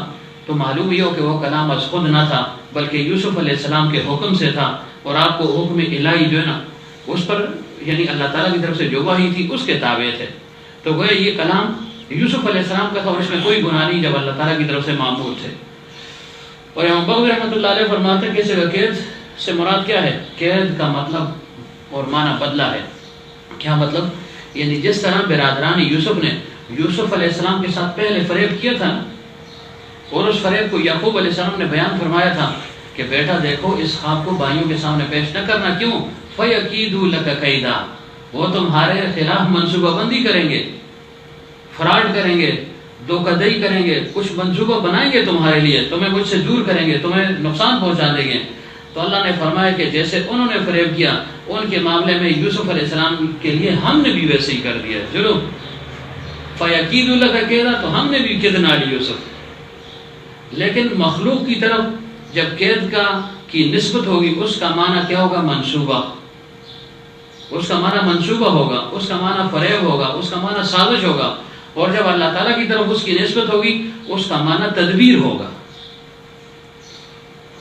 تو معلوم یہ ہو کہ وہ کلام از خود نہ تھا بلکہ یوسف علیہ السلام کے حکم سے تھا، اور آپ کو حکم الہی جو ہے نا اس پر یعنی اللہ تعالیٰ کی طرف سے جو وحی تھی اس کے تابع تھے، تو گویا یہ کلام یوسف علیہ السلام کا تھا اور اس میں کوئی گناہ نہیں جب اللہ تعالیٰ کی طرف سے معمول تھے۔ اور امام بغوی رحمۃ اللہ علیہ فرماتے ہیں کہ اس قید سے مراد کیا ہے، قید کا مطلب اور معنی بدلا ہے، کیا مطلب، یعنی جس طرح برادران یوسف نے یوسف علیہ السلام کے ساتھ پہلے فریب کیا تھا نا، اور اس فریب کو یعقوب علیہ السلام نے بیان فرمایا تھا کہ بیٹا دیکھو اس خواب کو بھائیوں کے سامنے پیش نہ کرنا، کیوں، فَيَكِيدُوا لَكَ كَيْدًا، وہ تمہارے خلاف منصوبہ بندی کریں گے، فراڈ کریں گے، دھوکہ دہی کریں گے، کچھ منصوبہ بنائیں گے تمہارے لیے، تمہیں مجھ سے دور کریں گے، تمہیں نقصان پہنچا دیں گے، تو اللہ نے فرمایا کہ جیسے انہوں نے فریب کیا ان کے معاملے میں یوسف علیہ السلام کے لیے ہم نے بھی ویسے ہی کر دیا. ضرور فیقید اللہ کا کہہ رہا تو ہم نے بھی کدنا لی یوسف. لیکن مخلوق کی طرف جب قید کی نسبت ہوگی اس کا معنی کیا ہوگا؟ منصوبہ. اس کا معنی منصوبہ ہوگا، اس کا معنی فریب ہوگا، اس کا معنی سازش ہوگا. اور جب اللہ تعالیٰ کی طرف اس کی نسبت ہوگی اس کا معنی تدبیر ہوگا.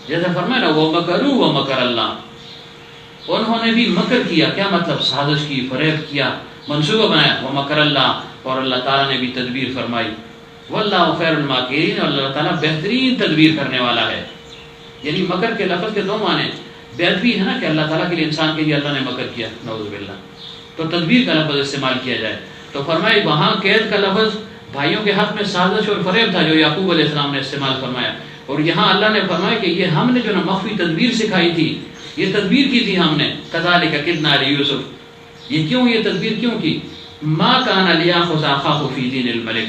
جیسے فرمایا نا وَمَكَرُوا وَمَكَرَ اللَّهُ، انہوں نے بھی مکر کیا. کیا مطلب؟ سازش کی، فریب کیا، منصوبہ بنایا. وَمَكَرَ اللَّهُ، اور اللہ تعالیٰ نے بھی تدبیر فرمائی. وَاللَّهُ خَيْرُ الْمَاكِرِينَ، اور اللہ تعالیٰ بہترین تدبیر کرنے والا ہے. یعنی مکر کے لفظ کے دو معنی. بیعت بھی ہے نا کہ اللہ تعالیٰ کے لیے انسان کے لیے اللہ نے مکر کیا، نعوذ باللہ، تو تدبیر کا لفظ استعمال کیا جائے. تو فرمایا وہاں قید کا لفظ بھائیوں کے حق میں سازش اور فریب تھا جو یعقوب علیہ السلام نے استعمال فرمایا. اور یہاں اللہ نے فرمایا کہ یہ ہم نے جو نا مخفی تدبیر سکھائی تھی، یہ تدبیر کی تھی ہم نے. کذالک کدنا لیوسف، یہ کیوں، یہ تدبیر کیوں کی؟ ما کان لیاخذ اخاہ فی دین الملک،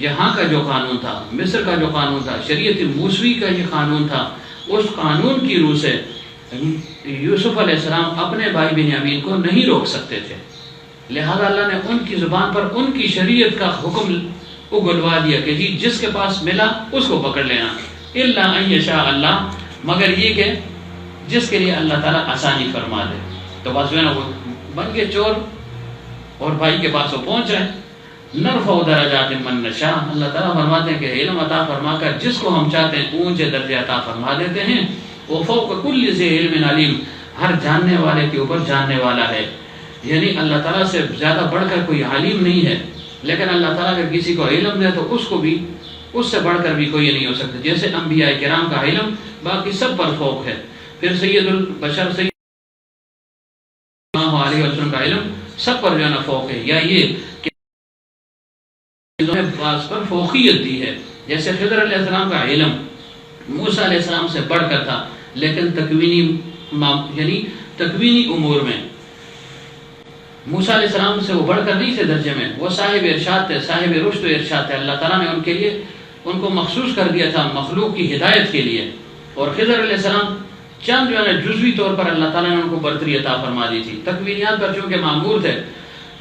یہاں کا جو قانون تھا، مصر کا جو قانون تھا، شریعت موسوی کا یہ قانون تھا، اس قانون کی روح سے یوسف علیہ السلام اپنے بھائی بنیامین کو نہیں روک سکتے تھے. لہذا اللہ نے ان کی زبان پر ان کی شریعت کا حکم اگلوا دیا کہ جی جس کے پاس ملا اس کو پکڑ لینا. الا ان یشاء اللہ، مگر یہ کہ جس کے لیے اللہ تعالیٰ آسانی فرما دے. تو بس جو ہے نا وہ بن کے چور اور بھائی کے پاس وہ پہنچ رہے. نرفع درجات من نشاء، اللہ تعالیٰ فرماتے ہیں کہ علم عطا فرما کر جس کو ہم چاہتے ہیں اونچے درجے عطا فرما دیتے ہیں. وہ فوق کل ذی علم علیم، ہر جاننے والے کے اوپر جاننے والا ہے. یعنی اللہ تعالیٰ سے زیادہ بڑھ کر کوئی عالم نہیں ہے، لیکن اللہ تعالیٰ اگر کسی کو علم دے تو اس کو بھی اس سے بڑھ کر بھی کوئی نہیں ہو سکتا. جیسے انبیاء کرام کا علم باقی سب پر فوق ہے. پھر سید البشر سید علیہ وسلم کا علم سب پر جو ہے نا فوق ہے. یا یہ کہ بعض پر فوقیت دی ہے. جیسے خضر علیہ السلام کا علم موسیٰ علیہ السلام سے بڑھ کر تھا، لیکن تکوینی امور میں موسیٰ علیہ السلام سے وہ بڑھ کر نہیں تھے درجے میں. وہ صاحب ارشاد تھے، صاحب رشد و ارشاد تھے. اللہ تعالیٰ نے ان کے لیے ان کو مخصوص کر دیا تھا مخلوق کی ہدایت کے لیے. اور خضر علیہ السلام چند جو ہے نا جزوی طور پر اللہ تعالیٰ نے ان کو برتری عطا فرما دی تھی. تکوینیات پر چونکہ معمور تھے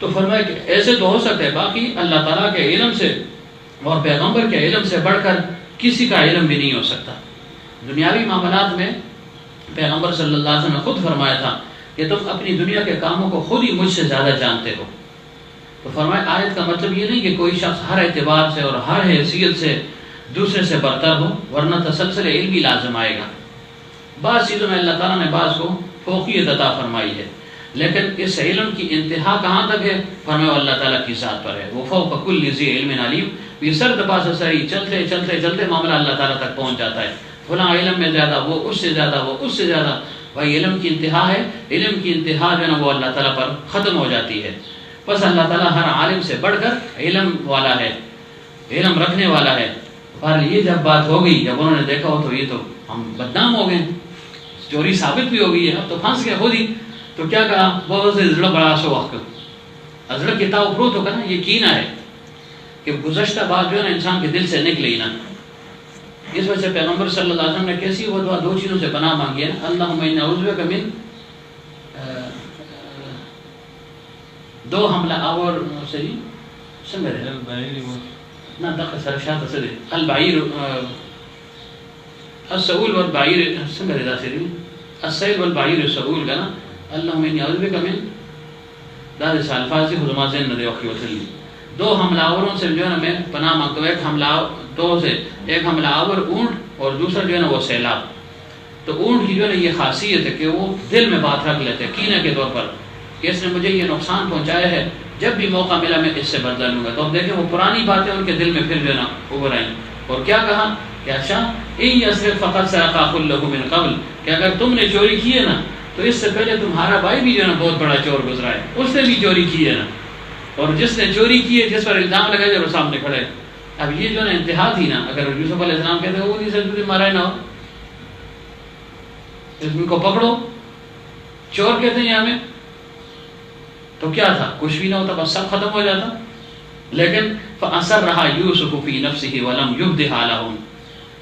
تو فرمایا کہ ایسے تو ہو سکتے، باقی اللہ تعالیٰ کے علم سے اور پیغمبر کے علم سے بڑھ کر کسی کا علم بھی نہیں ہو سکتا. دنیاوی معاملات میں پیغمبر صلی اللہ علیہ وسلم نے خود فرمایا تھا کہ تم اپنی دنیا کے کاموں کو خود ہی مجھ سے زیادہ جانتے ہو. تو فرمایا آیت کا مطلب یہ نہیں کہ کوئی شخص ہر اعتبار سے اور ہر حیثیت سے دوسرے سے برتر ہو، ورنہ تسلسل علم بھی لازم آئے گا. بعض چیزوں میں اللہ تعالیٰ نے بعض کو فوقیت عطا فرمائی ہے، لیکن اس علم کی انتہا کہاں تک ہے؟ فرمایا اللہ تعالیٰ کی ذات پر ہے. وہ فوق کل ذی علم علیم، یہ سرد پاس سری چلتے چلتے چلتے معاملہ اللہ تعالیٰ تک پہنچ جاتا ہے. فلاں علم میں زیادہ، وہ اس سے زیادہ، وہ اس سے زیادہ. بھائی علم کی انتہا ہے، علم کی انتہا جو ہے نا وہ اللہ تعالیٰ پر ختم ہو جاتی ہے. بس اللہ تعالیٰ ہر عالم سے بڑھ کر علم والا ہے، علم رکھنے والا ہے. اور یہ جب بات ہو گئی، جب انہوں نے دیکھا ہو تو یہ تو ہم بدنام ہو گئے، چوری ثابت بھی ہو گئی ہے، اب تو پھنس گئے خود ہی. تو کیا کہا؟ بہت سے ازڑ بڑا سو وقت ازڑ کتاب پروت ہو کر نا یہ کینہ ہے کہ گزشتہ بات جو ہے نا انسان کے دل سے نکلے ہی نا. اس وجہ سے پیغمبر صلی اللہ علیہ وسلم نے کیسی وہ دعا دو چیزوں سے پناہ مانگی ہے نا، اللہم انی اعوذ بک من دو حملہ آور سری سمجھے نہ دقیق سرشات سری البعیر السؤول والبعیر سمجھے دا سری السیل والبعیر السؤول کا نا اللہم انی اعوذ بک من داد اس الفاظ سے خدمات زین ندے وقی وسلی. دو حملہ آوروں سے جو ہے نا میں پناہ مانگتا ہوں. ایک حملہ دو سے، ایک حملہ آور اونٹ اور دوسرا جو ہے نا وہ سیلاب. تو اونٹ کی جو ہے نا یہ خاصیت ہے کہ وہ دل میں بات رکھ لیتے ہیں کینہ کے طور پر کہ اس نے مجھے یہ نقصان پہنچایا ہے، جب بھی موقع ملا میں اس سے بدلہ لوں گا. تو اب دیکھیں وہ پرانی باتیں ان کے دل میں پھر جو ہے نا ابھر آئیں. اور کیا کہا کہ اچھا ان یسرق فقد سرق اخ له من قبل، کہ اگر تم نے چوری کی ہے نا تو اس سے پہلے تمہارا بھائی بھی جو ہے نا بہت بڑا چور گزرا ہے، اس نے بھی چوری کی ہے نا. اور جس نے چوری کی ہے، جس پر الزام لگائے جب وہ سامنے کھڑے. اب یہ جو ہے نا انتہا تھی نا. اگر یوسف علیہ السلام کہتے ہیں وہ نہیں سر مارا نہ ہو، ان کو پکڑو، چور کہتے ہیں ہمیں، تو کیا تھا؟ کچھ بھی نہ ہوتا، بس سب ختم ہو جاتا. لیکن فَأَسَرَّهَا يُوسُفُ فِي نَفْسِهِ وَلَمْ يُبْدِهَا لَهُمْ،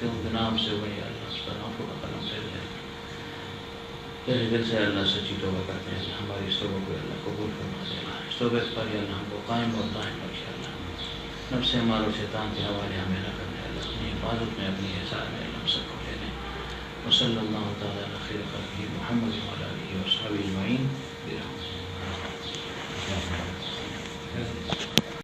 کیوں گناہ سے ہوئی اللہ اس پر آنکھوں کا قلم لے لے تیرے دل سے اللہ سچی توبہ کرتے ہیں ہماری اس توبہ کو اللہ قبول فرما دے اس توبہ پر اللہ ہم کو قائم اور دائم رکھے اللہ نفس ہمارا شیطان کے حوالے ہمیں نہ کرنے اللہ اپنی حفاظت میں اپنی حساب میں اللہ سب کو لے لیں وصلی اللہ تعالیٰ علی خیر خلقہ محمد وعلی آلہ وصحبہ اجمعین برحمتہ